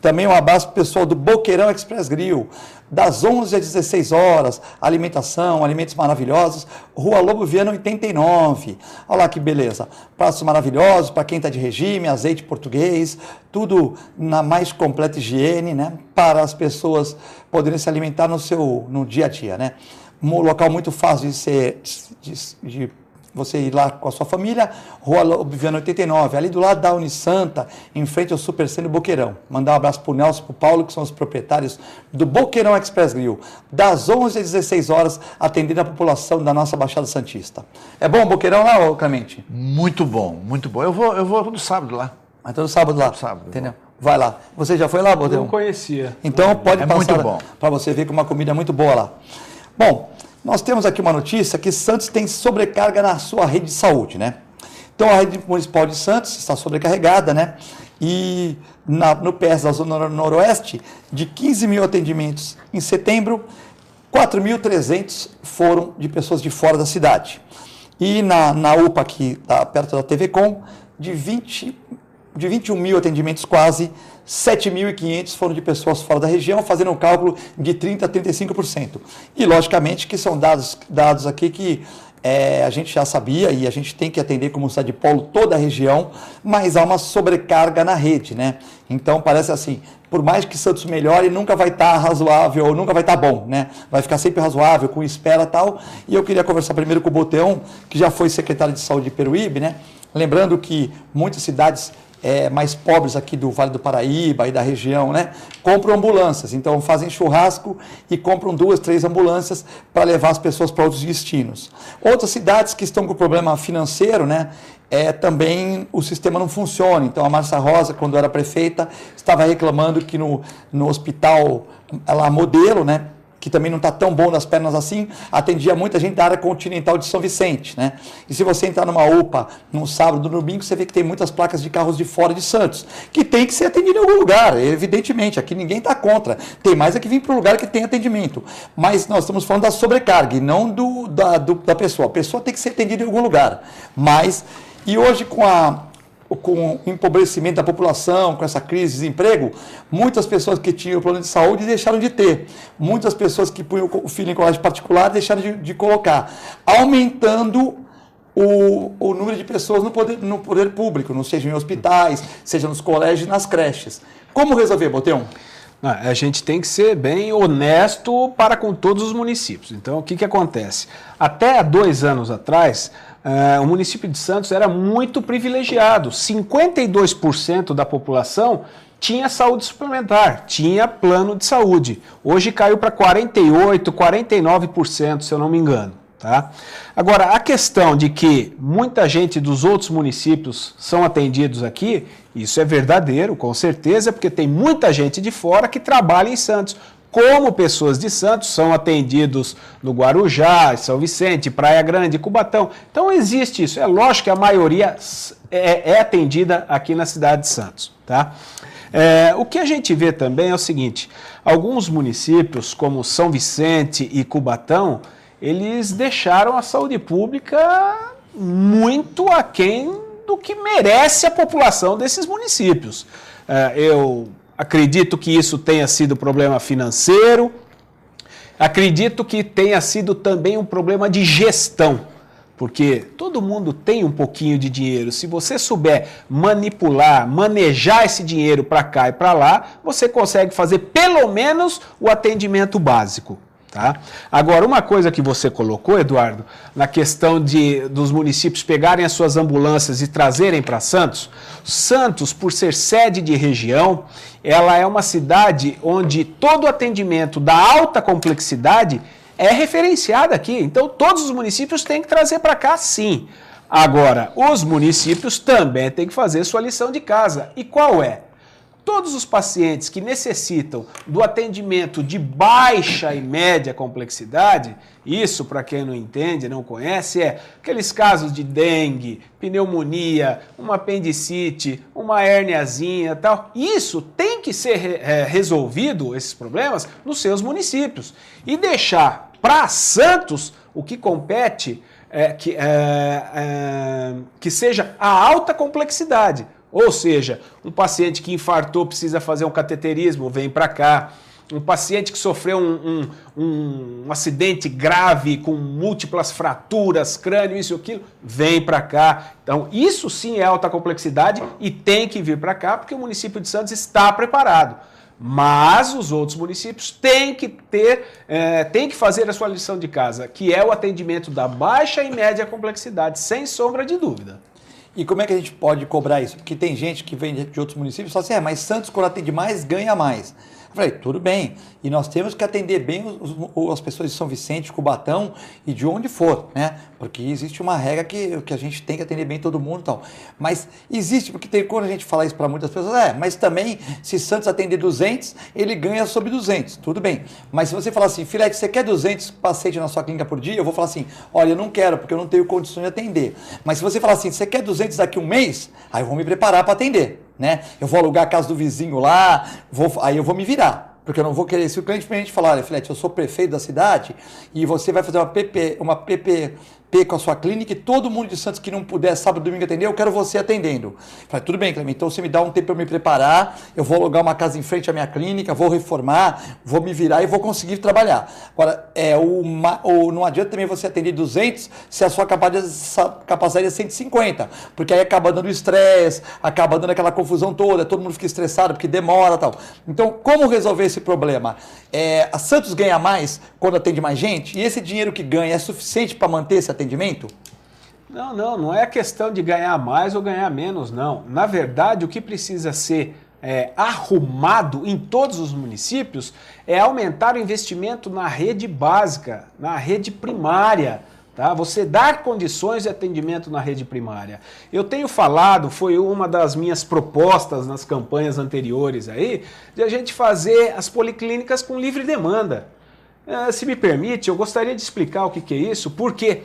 Também um abraço para o pessoal do Boqueirão Express Grill, das 11 às 16 horas, alimentação, alimentos maravilhosos, Rua Lobo Viana 89. Olha lá que beleza, pratos maravilhosos para quem está de regime, azeite português, tudo na mais completa higiene, né, para as pessoas poderem se alimentar no dia a dia, né. Um local muito fácil de você ir lá com a sua família, Rua Lobiviana 89, ali do lado da Unisanta, em frente ao Supercentro Boqueirão. Mandar um abraço para o Nelson e para o Paulo, que são os proprietários do Boqueirão Express Grill, das 11 às 16 horas, atendendo a população da nossa Baixada Santista. É bom o Boqueirão lá, Clemente? Muito bom, muito bom. Eu vou todo sábado lá. Ah, todo sábado lá? Todo sábado. Entendeu? Vai lá. Você já foi lá, Boqueirão? Não conhecia. Então pode passar muito bom para você ver que uma comida é muito boa lá. Bom, nós temos aqui uma notícia que Santos tem sobrecarga na sua rede de saúde, né? Então, a rede municipal de Santos está sobrecarregada, né? E no PS da Zona Noroeste, de 15 mil atendimentos em setembro, 4.300 foram de pessoas de fora da cidade. E na UPA, aqui perto da TV Com, de 21 mil atendimentos quase, 7.500 foram de pessoas fora da região, fazendo um cálculo de 30% a 35%. E, logicamente, que são dados aqui que a gente já sabia e a gente tem que atender como cidade de polo toda a região, mas há uma sobrecarga na rede, né? Então, parece assim, por mais que Santos melhore, nunca vai estar razoável, nunca vai estar bom, né? Vai ficar sempre razoável, com espera e tal. E eu queria conversar primeiro com o Boteão, que já foi secretário de Saúde de Peruíbe, né? Lembrando que muitas cidades mais pobres aqui do Vale do Paraíba e da região, né, compram ambulâncias. Então fazem churrasco e compram 2, 3 ambulâncias para levar as pessoas para outros destinos. Outras cidades que estão com problema financeiro, né, também o sistema não funciona. Então a Márcia Rosa, quando era prefeita, estava reclamando que no hospital, ela modelo, né, que também não está tão bom nas pernas assim, atendia muita gente da área continental de São Vicente, né? E se você entrar numa UPA num sábado, no domingo, você vê que tem muitas placas de carros de fora de Santos, que tem que ser atendido em algum lugar, evidentemente, aqui ninguém está contra, tem mais é que vir para um lugar que tem atendimento, mas nós estamos falando da sobrecarga e não da pessoa. A pessoa tem que ser atendida em algum lugar, e hoje com o empobrecimento da população, com essa crise de desemprego, muitas pessoas que tinham plano de saúde deixaram de ter. Muitas pessoas que punham o filho em colégio particular deixaram de colocar, aumentando o número de pessoas no poder público, seja em hospitais, seja nos colégios e nas creches. Como resolver, Boteon? A gente tem que ser bem honesto para com todos os municípios. Então, o que acontece? Até há 2 anos atrás, o município de Santos era muito privilegiado. 52% da população tinha saúde suplementar, tinha plano de saúde. Hoje caiu para 48%, 49%, se eu não me engano. Tá? Agora, a questão de que muita gente dos outros municípios são atendidos aqui, isso é verdadeiro, com certeza, porque tem muita gente de fora que trabalha em Santos. Como pessoas de Santos são atendidos no Guarujá, São Vicente, Praia Grande, Cubatão. Então existe isso. É lógico que a maioria é atendida aqui na cidade de Santos. Tá? O que a gente vê também é o seguinte, alguns municípios, como São Vicente e Cubatão, eles deixaram a saúde pública muito aquém do que merece a população desses municípios. Eu acredito que isso tenha sido problema financeiro, acredito que tenha sido também um problema de gestão, porque todo mundo tem um pouquinho de dinheiro. Se você souber manipular, manejar esse dinheiro para cá e para lá, você consegue fazer pelo menos o atendimento básico. Tá? Agora, uma coisa que você colocou, Eduardo, na questão dos municípios pegarem as suas ambulâncias e trazerem para Santos, Santos, por ser sede de região, ela é uma cidade onde todo o atendimento da alta complexidade é referenciado aqui. Então, todos os municípios têm que trazer para cá, sim. Agora, os municípios também têm que fazer sua lição de casa. E qual é? Todos os pacientes que necessitam do atendimento de baixa e média complexidade, isso, para quem não entende, não conhece, é aqueles casos de dengue, pneumonia, uma apendicite, uma hérniazinha e tal. Isso tem que ser resolvido, esses problemas, nos seus municípios. E deixar para Santos o que compete que seja a alta complexidade. Ou seja, um paciente que infartou precisa fazer um cateterismo, vem para cá. Um paciente que sofreu um acidente grave com múltiplas fraturas, crânio, isso e aquilo, vem para cá. Então, isso sim é alta complexidade e tem que vir para cá porque o município de Santos está preparado. Mas os outros municípios têm que fazer a sua lição de casa, que é o atendimento da baixa e média complexidade, sem sombra de dúvida. E como é que a gente pode cobrar isso? Porque tem gente que vem de outros municípios e fala assim, mas Santos, quando atende mais, ganha mais. Eu falei, tudo bem, e nós temos que atender bem as pessoas de São Vicente, Cubatão e de onde for, né? Porque existe uma regra que a gente tem que atender bem todo mundo e tal. Mas existe, porque quando a gente fala isso para muitas pessoas, mas também se Santos atender 200, ele ganha sobre 200, tudo bem. Mas se você falar assim, Filete, você quer 200 pacientes na sua clínica por dia? Eu vou falar assim, olha, eu não quero, porque eu não tenho condições de atender. Mas se você falar assim, você quer 200 daqui a um mês? Aí eu vou me preparar para atender. Né? Eu vou alugar a casa do vizinho lá, aí eu vou me virar, porque eu não vou querer, se o cliente falar, olha, Filete, eu sou prefeito da cidade e você vai fazer uma PPP com a sua clínica e todo mundo de Santos que não puder sábado e domingo atender, eu quero você atendendo. Eu falei, tudo bem, Clemente, então você me dá um tempo para eu me preparar, eu vou alugar uma casa em frente à minha clínica, vou reformar, vou me virar e vou conseguir trabalhar. Agora, não adianta também você atender 200 se a sua capacidade é 150, porque aí acaba dando estresse, acaba dando aquela confusão toda, todo mundo fica estressado porque demora e tal. Então, como resolver esse problema? A Santos ganha mais quando atende mais gente? E esse dinheiro que ganha é suficiente para manter esse atendimento? Não é questão de ganhar mais ou ganhar menos, não. Na verdade, o que precisa ser arrumado em todos os municípios é aumentar o investimento na rede básica, na rede primária. Tá? Você dar condições de atendimento na rede primária. Eu tenho falado, foi uma das minhas propostas nas campanhas anteriores aí, de a gente fazer as policlínicas com livre demanda. Se me permite, eu gostaria de explicar o que é isso, porque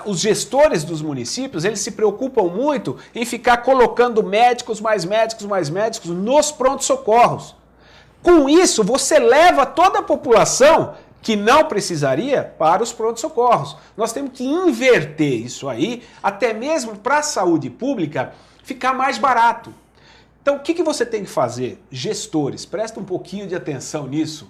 os gestores dos municípios, eles se preocupam muito em ficar colocando médicos nos prontos-socorros. Com isso, você leva toda a população que não precisaria para os prontos-socorros. Nós temos que inverter isso aí, até mesmo para a saúde pública ficar mais barato. Então, o que você tem que fazer? Gestores, presta um pouquinho de atenção nisso.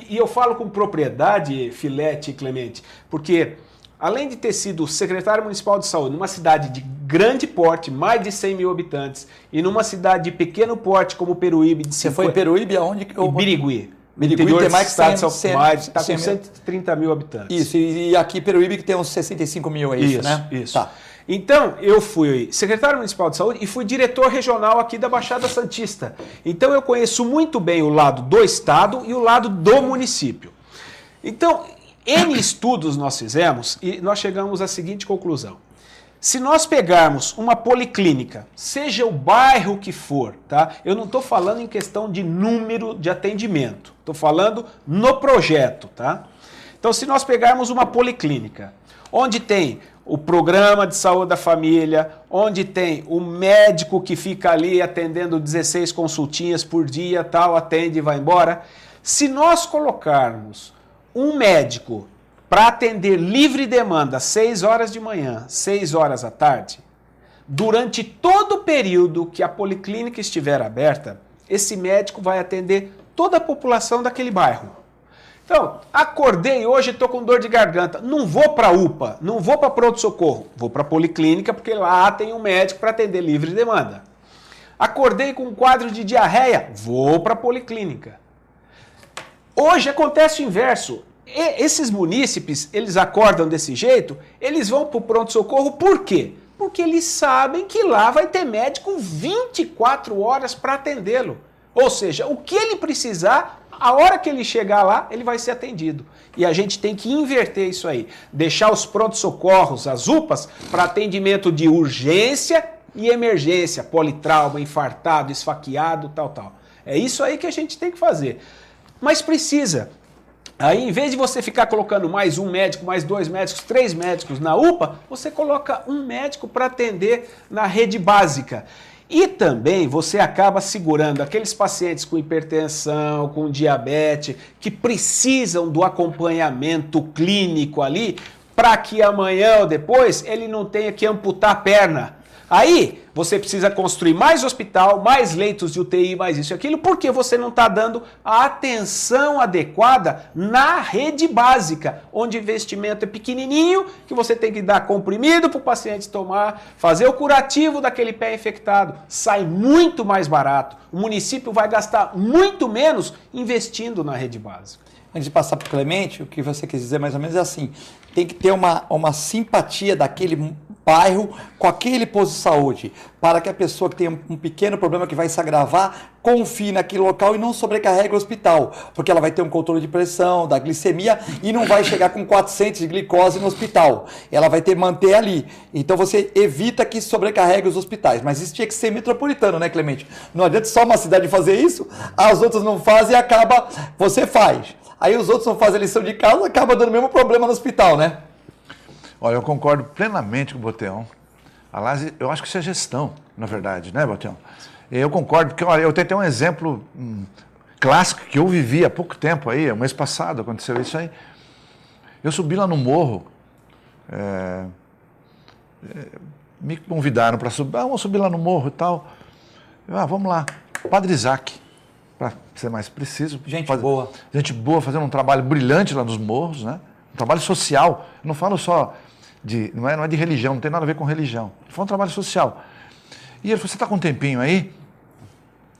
E eu falo com propriedade, Filete e Clemente, porque além de ter sido secretário municipal de saúde numa cidade de grande porte, mais de 100 mil habitantes, e numa cidade de pequeno porte como Peruíbe... Você foi em Peruíbe aonde? Birigui. Birigui interior tem mais do estado de São Paulo, está com 100 130 mil habitantes. Isso, e aqui Peruíbe que tem uns 65 mil, é isso, né? Isso. Tá. Então, eu fui secretário municipal de saúde e fui diretor regional aqui da Baixada Santista. Então, eu conheço muito bem o lado do estado e o lado do município. Então, N estudos nós fizemos e nós chegamos à seguinte conclusão. Se nós pegarmos uma policlínica, seja o bairro que for, tá? Eu não estou falando em questão de número de atendimento, estou falando no projeto, tá? Então, se nós pegarmos uma policlínica, onde tem o programa de saúde da família, onde tem o médico que fica ali atendendo 16 consultinhas por dia, tal, atende e vai embora. Se nós colocarmos um médico para atender livre demanda 6 horas de manhã, 6 horas à tarde, durante todo o período que a policlínica estiver aberta, esse médico vai atender toda a população daquele bairro. Então, acordei hoje, estou com dor de garganta, não vou para a UPA, não vou para pronto-socorro, vou para a policlínica porque lá tem um médico para atender livre demanda. Acordei com um quadro de diarreia, vou para a policlínica. Hoje acontece o inverso. Esses munícipes, eles acordam desse jeito, eles vão para o pronto-socorro por quê? Porque eles sabem que lá vai ter médico 24 horas para atendê-lo. Ou seja, o que ele precisar, a hora que ele chegar lá, ele vai ser atendido. E a gente tem que inverter isso aí. Deixar os prontos-socorros, as UPAs, para atendimento de urgência e emergência. Politrauma, infartado, esfaqueado, tal. É isso aí que a gente tem que fazer. Mas precisa. Aí, em vez de você ficar colocando mais um médico, mais 2 médicos, 3 médicos na UPA, você coloca um médico para atender na rede básica. E também você acaba segurando aqueles pacientes com hipertensão, com diabetes, que precisam do acompanhamento clínico ali, para que amanhã ou depois ele não tenha que amputar a perna. Aí você precisa construir mais hospital, mais leitos de UTI, mais isso e aquilo, porque você não está dando a atenção adequada na rede básica, onde o investimento é pequenininho, que você tem que dar comprimido para o paciente tomar, fazer o curativo daquele pé infectado. Sai muito mais barato. O município vai gastar muito menos investindo na rede básica. Antes de passar para o Clemente, o que você quis dizer mais ou menos é assim, tem que ter uma simpatia daquele bairro com aquele posto de saúde, para que a pessoa que tem um pequeno problema que vai se agravar, confie naquele local e não sobrecarregue o hospital, porque ela vai ter um controle de pressão, da glicemia e não vai chegar com 400 de glicose no hospital. Ela vai ter manter ali. Então você evita que sobrecarregue os hospitais. Mas isso tinha que ser metropolitano, né, Clemente? Não adianta só uma cidade fazer isso, as outras não fazem e acaba, você faz. Aí os outros não fazem a lição de casa, acaba dando o mesmo problema no hospital, né? Olha, eu concordo plenamente com o Boteon. Aliás, eu acho que isso é gestão, na verdade, né, Boteon? Eu concordo, porque olha, eu tenho até um exemplo clássico que eu vivi há pouco tempo aí, o mês passado aconteceu isso aí. Eu subi lá no morro, me convidaram para subir, vamos subir lá no morro e tal. Vamos lá, Padre Isaac, para ser mais preciso. Gente boa. Gente boa, fazendo um trabalho brilhante lá nos morros, né? Um trabalho social, não falo só não é de religião, não tem nada a ver com religião. Foi um trabalho social. E ele falou, você está com um tempinho aí?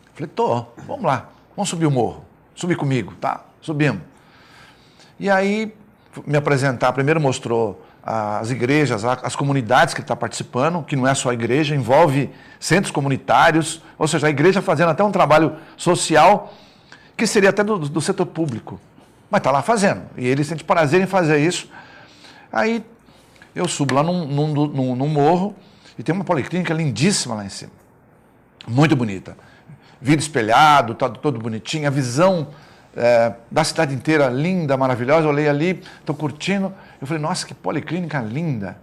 Eu falei, tô, vamos lá, vamos subir o morro. Subir comigo, tá? Subimos. E aí, me apresentar, primeiro mostrou as igrejas, as comunidades que ele está participando, que não é só a igreja, envolve centros comunitários, ou seja, a igreja fazendo até um trabalho social que seria até do setor público, mas está lá fazendo, e ele sente prazer em fazer isso. Aí eu subo lá num morro e tem uma policlínica lindíssima lá em cima, muito bonita, vidro espelhado, tá todo bonitinho, a visão da cidade inteira linda, maravilhosa. Eu olhei ali, estou curtindo. Eu falei, nossa, que policlínica linda.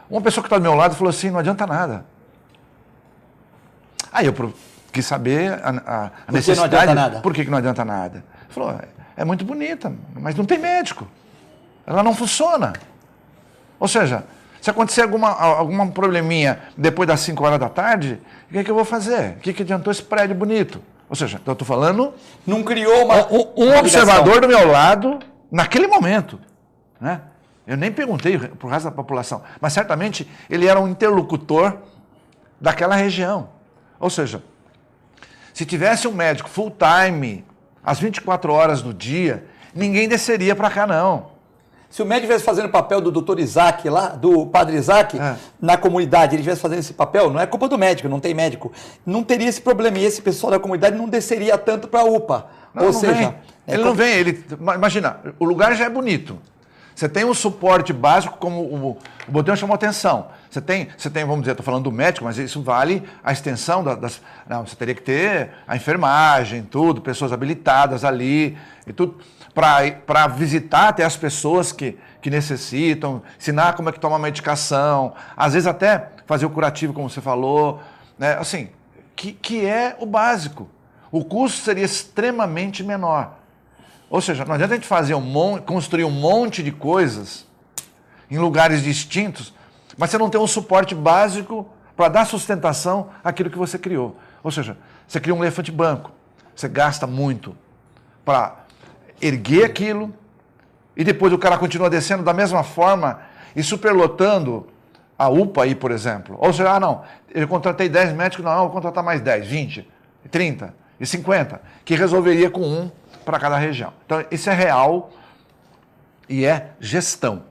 Uma pessoa que está do meu lado falou assim, não adianta nada. Aí eu quis saber a necessidade. Não adianta nada? Por que não adianta nada? Ele falou, é muito bonita, mas não tem médico. Ela não funciona. Ou seja, se acontecer algum probleminha depois das 5 horas da tarde, o que é que eu vou fazer? O que adiantou esse prédio bonito? Ou seja, eu estou falando... Não criou uma observador do meu lado, naquele momento. Né? Eu nem perguntei para o resto da população, mas certamente ele era um interlocutor daquela região. Ou seja, se tivesse um médico full time, às 24 horas do dia, ninguém desceria para cá, não. Se o médico estivesse fazendo o papel do doutor Isaac lá, do padre Isaac, na comunidade, ele estivesse fazendo esse papel, não é culpa do médico, não tem médico, não teria esse problema, e esse pessoal da comunidade não desceria tanto para a UPA. Ou seja... Ele não vem, imagina, o lugar já é bonito. Você tem um suporte básico, como o Botelho chamou atenção. Você tem, vamos dizer, estou falando do médico, mas isso vale a extensão Não, você teria que ter a enfermagem, tudo, pessoas habilitadas ali, e tudo, para visitar até as pessoas que necessitam, ensinar como é que toma a medicação, às vezes até fazer o curativo, como você falou, né? Assim, que é o básico. O custo seria extremamente menor. Ou seja, não adianta a gente construir um monte de coisas em lugares distintos, mas você não tem um suporte básico para dar sustentação àquilo que você criou. Ou seja, você cria um elefante branco, você gasta muito para erguer aquilo e depois o cara continua descendo da mesma forma e superlotando a UPA aí, por exemplo. Ou seja, não, eu contratei 10 médicos, não, eu vou contratar mais 10, 20, 30 e 50, que resolveria com um para cada região. Então, isso é real e é gestão.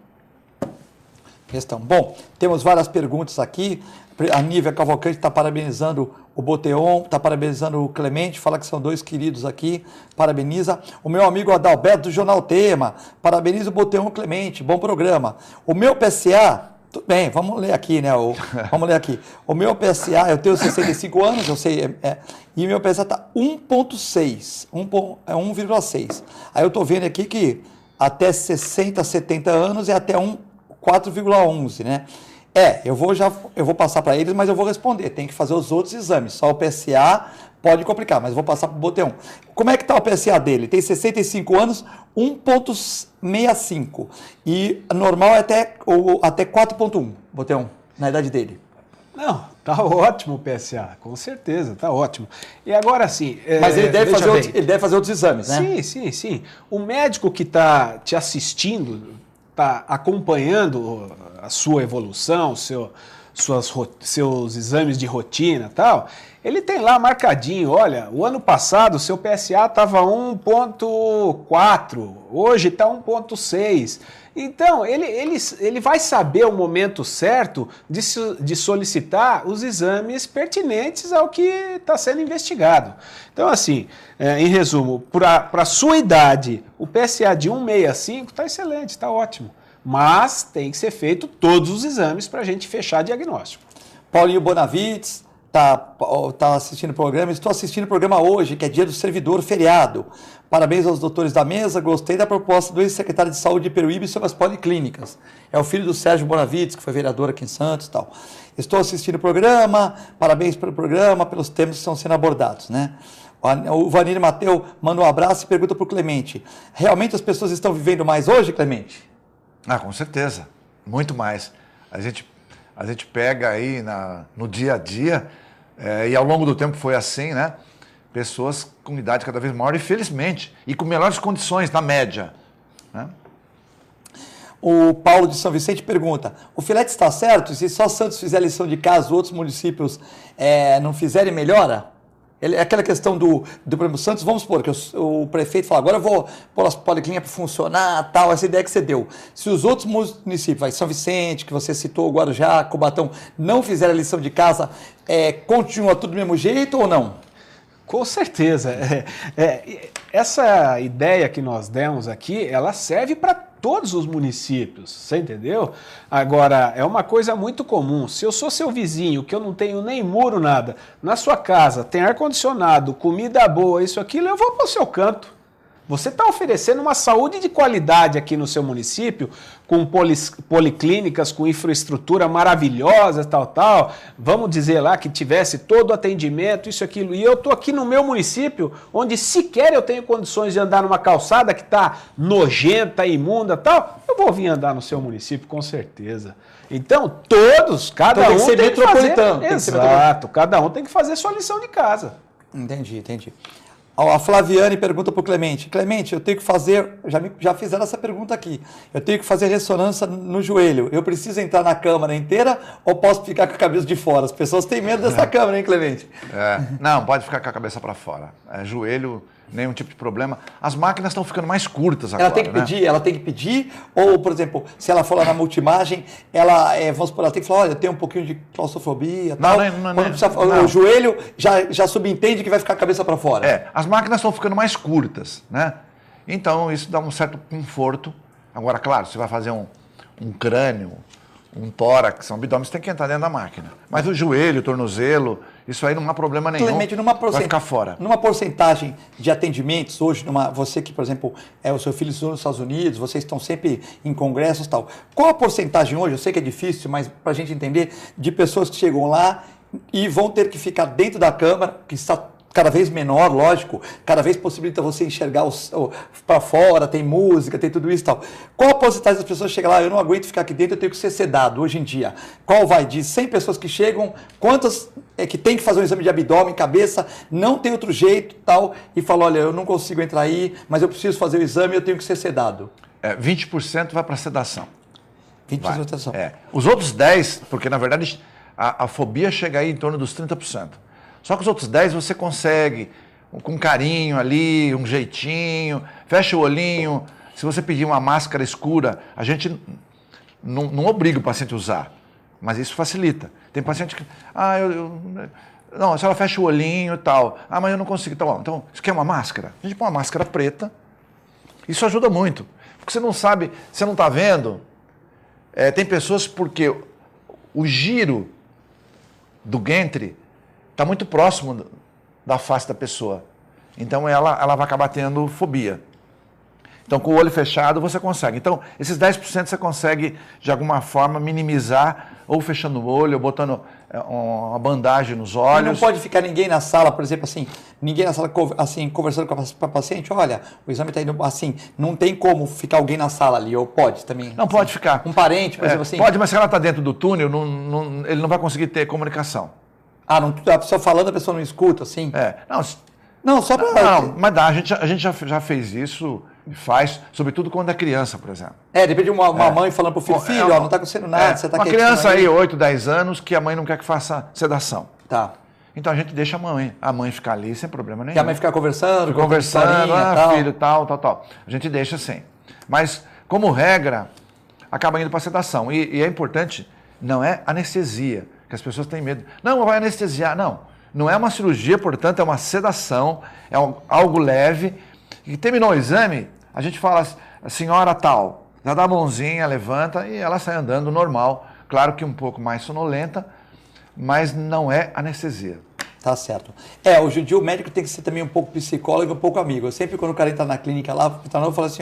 Bom, temos várias perguntas aqui. A Nívia Cavalcante está parabenizando o Boteon, está parabenizando o Clemente, fala que são 2 queridos aqui, parabeniza. O meu amigo Adalberto do Jornal Tema, parabeniza o Boteon e o Clemente, bom programa. O meu PSA, tudo bem, vamos ler aqui, né? Vamos ler aqui. O meu PSA, eu tenho 65 anos, eu sei, e o meu PSA está 1,6, 1,6. Aí eu estou vendo aqui que até 60, 70 anos é até 4,11, né? Eu vou passar para eles, mas eu vou responder. Tem que fazer os outros exames. Só o PSA pode complicar, mas eu vou passar para o Boteon. Como é que está o PSA dele? Tem 65 anos, 1,65. E normal é até 4,1, Boteon, na idade dele. Não, tá ótimo o PSA, com certeza, tá ótimo. E agora sim... Mas ele deve fazer outros exames, né? Sim. O médico que está te assistindo, está acompanhando a sua evolução, seus exames de rotina e tal, ele tem lá marcadinho, olha, o ano passado o seu PSA estava 1,4, hoje está 1,6. Então, ele vai saber o momento certo de solicitar os exames pertinentes ao que está sendo investigado. Então, assim, em resumo, para a sua idade, o PSA de 1,65 está excelente, está ótimo. Mas tem que ser feito todos os exames para a gente fechar diagnóstico. Paulinho Bonavides tá assistindo o programa. Estou assistindo o programa hoje, que é dia do servidor, feriado. Parabéns aos doutores da mesa. Gostei da proposta do ex-secretário de Saúde de Peruíbe sobre as policlínicas. É o filho do Sérgio Bonavides, que foi vereador aqui em Santos e tal. Estou assistindo o programa. Parabéns pelo programa, pelos temas que estão sendo abordados, né? O Vanir Mateu manda um abraço e pergunta para o Clemente. Realmente as pessoas estão vivendo mais hoje, Clemente? Com certeza. Muito mais. A gente pega aí no dia a dia, e ao longo do tempo foi assim, né? Pessoas com idade cada vez maior e, felizmente, e com melhores condições, na média. Né? O Paulo de São Vicente pergunta, o Filete está certo? Se só Santos fizer a lição de casa, outros municípios não fizerem, melhora? É aquela questão do por exemplo, Santos, vamos supor que o prefeito fala, agora eu vou pôr as policlínicas para funcionar, tal, essa ideia que você deu. Se os outros municípios, São Vicente, que você citou, Guarujá, Cubatão, não fizerem a lição de casa, continua tudo do mesmo jeito ou não? Com certeza. Essa ideia que nós demos aqui, ela serve para todos os municípios, você entendeu? Agora, é uma coisa muito comum. Se eu sou seu vizinho, que eu não tenho nem muro, nada, na sua casa tem ar-condicionado, comida boa, isso, aquilo, eu vou para o seu canto. Você está oferecendo uma saúde de qualidade aqui no seu município, com policlínicas, com infraestrutura maravilhosa, tal. Vamos dizer lá que tivesse todo o atendimento, isso, aquilo. E eu estou aqui no meu município, onde sequer eu tenho condições de andar numa calçada que está nojenta, imunda, tal. Eu vou vir andar no seu município, com certeza. Então, cada um tem que fazer... Exato, cada um tem que fazer sua lição de casa. Entendi. A Flaviane pergunta para o Clemente. Clemente, eu tenho que fazer... Já fizeram essa pergunta aqui. Eu tenho que fazer ressonância no joelho. Eu preciso entrar na câmara inteira ou posso ficar com a cabeça de fora? As pessoas têm medo dessa câmara, hein, Clemente? Não, pode ficar com a cabeça para fora. Joelho, nenhum tipo de problema. As máquinas estão ficando mais curtas agora. Ela tem que pedir? Ou, por exemplo, se ela for lá na multimagem, ela tem que falar, olha, eu tenho um pouquinho de claustrofobia, tal. Não. O joelho já subentende que vai ficar a cabeça para fora. As máquinas estão ficando mais curtas, né? Então, isso dá um certo conforto. Agora, claro, você vai fazer um crânio, um tórax, um abdômen, você tem que entrar dentro da máquina. Mas o joelho, o tornozelo, isso aí não há problema nenhum. Clemente, vai ficar fora. Numa porcentagem de atendimentos hoje, você que, por exemplo, o seu filho estudou nos Estados Unidos, vocês estão sempre em congressos e tal. Qual a porcentagem hoje, eu sei que é difícil, mas para a gente entender, de pessoas que chegam lá e vão ter que ficar dentro da câmara, que está cada vez menor, lógico, cada vez possibilita você enxergar para fora, tem música, tem tudo isso e tal. Qual a porcentagem das pessoas que chegam lá, eu não aguento ficar aqui dentro, eu tenho que ser sedado hoje em dia? Qual vai de 100 pessoas que chegam, quantas que tem que fazer um exame de abdômen, cabeça, não tem outro jeito tal, e fala, olha, eu não consigo entrar aí, mas eu preciso fazer o exame, eu tenho que ser sedado? 20% vai para sedação. 20% para sedação. Os outros 10%, porque na verdade a fobia chega aí em torno dos 30%. Só que os outros 10 você consegue, com carinho ali, um jeitinho, fecha o olhinho. Se você pedir uma máscara escura, a gente não obriga o paciente a usar, mas isso facilita. Tem paciente que, não, a senhora fecha o olhinho e tal. Mas eu não consigo. Então, você quer uma máscara? A gente põe uma máscara preta. Isso ajuda muito, porque você não sabe, você não está vendo. Tem pessoas porque o giro do Gentry está muito próximo da face da pessoa. Então, ela vai acabar tendo fobia. Então, com o olho fechado, você consegue. Então, esses 10% você consegue, de alguma forma, minimizar, ou fechando o olho, ou botando uma bandagem nos olhos. E não pode ficar ninguém na sala, por exemplo, assim, ninguém na sala, assim, conversando com a paciente, olha, o exame está indo, assim, não tem como ficar alguém na sala ali, ou pode também? Não, pode ficar. Um parente, por exemplo, assim? Pode, mas se ela está dentro do túnel, ele não vai conseguir ter comunicação. A pessoa falando, a pessoa não escuta, assim? Não, só para... Não, mas dá, a gente já fez isso e faz, sobretudo quando é criança, por exemplo. Depende de uma mãe falando para o filho, não está acontecendo nada, você está quietinho. Uma criança aí, 8, 10 anos, que a mãe não quer que faça sedação. Tá. Então a gente deixa a mãe ficar ali sem problema nenhum. E a mãe ficar conversando, filho, tal. A gente deixa assim. Mas, como regra, acaba indo para sedação. E é importante, não é anestesia, que as pessoas têm medo. Não, vai anestesiar. Não é uma cirurgia, portanto, é uma sedação, é algo leve. E terminou o exame, a gente fala, a senhora tal, já dá a mãozinha, levanta e ela sai andando normal. Claro que um pouco mais sonolenta, mas não é anestesia. Tá certo. Hoje em dia o médico tem que ser também um pouco psicólogo, um pouco amigo. Eu sempre, quando o cara entra na clínica lá, eu falo assim,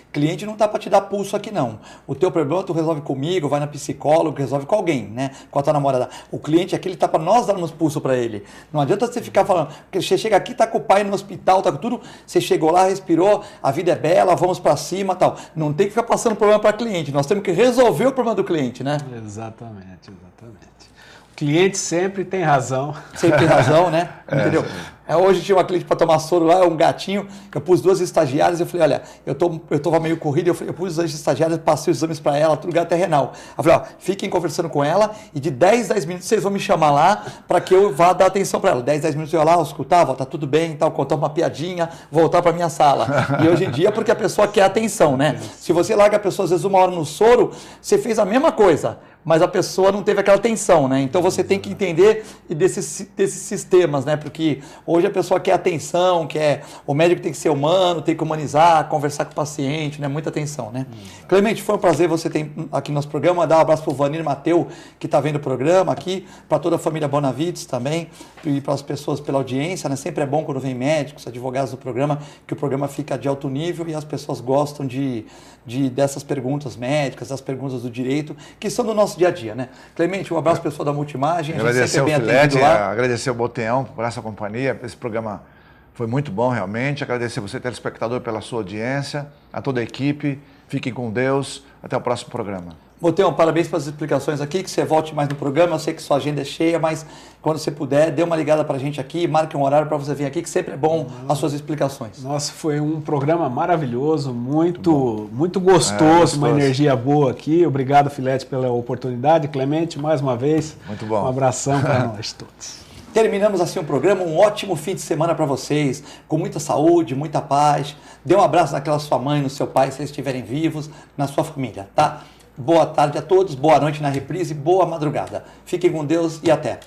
cliente não tá para te dar pulso aqui não. O teu problema tu resolve comigo, vai na psicóloga, resolve com alguém, né? Com a tua namorada. O cliente aqui, ele tá para nós darmos pulso para ele. Não adianta você ficar falando, porque você chega aqui, tá com o pai no hospital, tá com tudo, você chegou lá, respirou, a vida é bela, vamos para cima, tal. Não tem que ficar passando problema para cliente, nós temos que resolver o problema do cliente, né? Exatamente. O cliente sempre tem razão. Sempre tem razão. sorrisão, né? Entendeu? Hoje tinha uma cliente para tomar soro lá, um gatinho, eu pus 2 estagiárias, eu falei, olha, eu tô meio corrido, eu pus 2 estagiárias, passei os exames para ela, tudo gato é renal. Eu falei, ó, fiquem conversando com ela e de 10 minutos vocês vão me chamar lá para que eu vá dar atenção para ela. 10 minutos eu ia lá, eu escutava, tá tudo bem, tal, contar uma piadinha, voltar para minha sala. E hoje em dia, porque a pessoa quer atenção, né? Se você larga a pessoa às vezes 1 hora no soro, você fez a mesma coisa, mas a pessoa não teve aquela atenção, né? Então você tem que entender desses sistemas, né? Porque hoje a pessoa quer atenção, o médico tem que ser humano, tem que humanizar, conversar com o paciente, né? Muita atenção, né? Clemente, foi um prazer você ter aqui no nosso programa, dar um abraço para o Vanir Mateu, que está vendo o programa aqui, para toda a família Bonavides também, e para as pessoas pela audiência, né? Sempre é bom quando vem médicos, advogados do programa, que o programa fica de alto nível e as pessoas gostam dessas perguntas médicas, das perguntas do direito, que são do nosso dia a dia, né? Clemente, um abraço pessoal da Multimagem. Agradecer ao Filete, agradecer ao Boteão por essa companhia. Esse programa foi muito bom, realmente. Agradecer você, telespectador, pela sua audiência, a toda a equipe. Fiquem com Deus. Até o próximo programa. Boteão, parabéns pelas explicações aqui, que você volte mais no programa. Eu sei que sua agenda é cheia, mas quando você puder, dê uma ligada pra gente aqui, marque um horário para você vir aqui, que sempre é bom as suas explicações. Nossa, foi um programa maravilhoso, muito gostoso, uma energia boa aqui. Obrigado, Filete, pela oportunidade. Clemente, mais uma vez, muito bom. Um abração para nós todos. Terminamos assim o programa, um ótimo fim de semana para vocês, com muita saúde, muita paz. Dê um abraço naquela sua mãe, no seu pai, se eles estiverem vivos, na sua família, tá? Boa tarde a todos, boa noite na reprise, boa madrugada. Fiquem com Deus e até.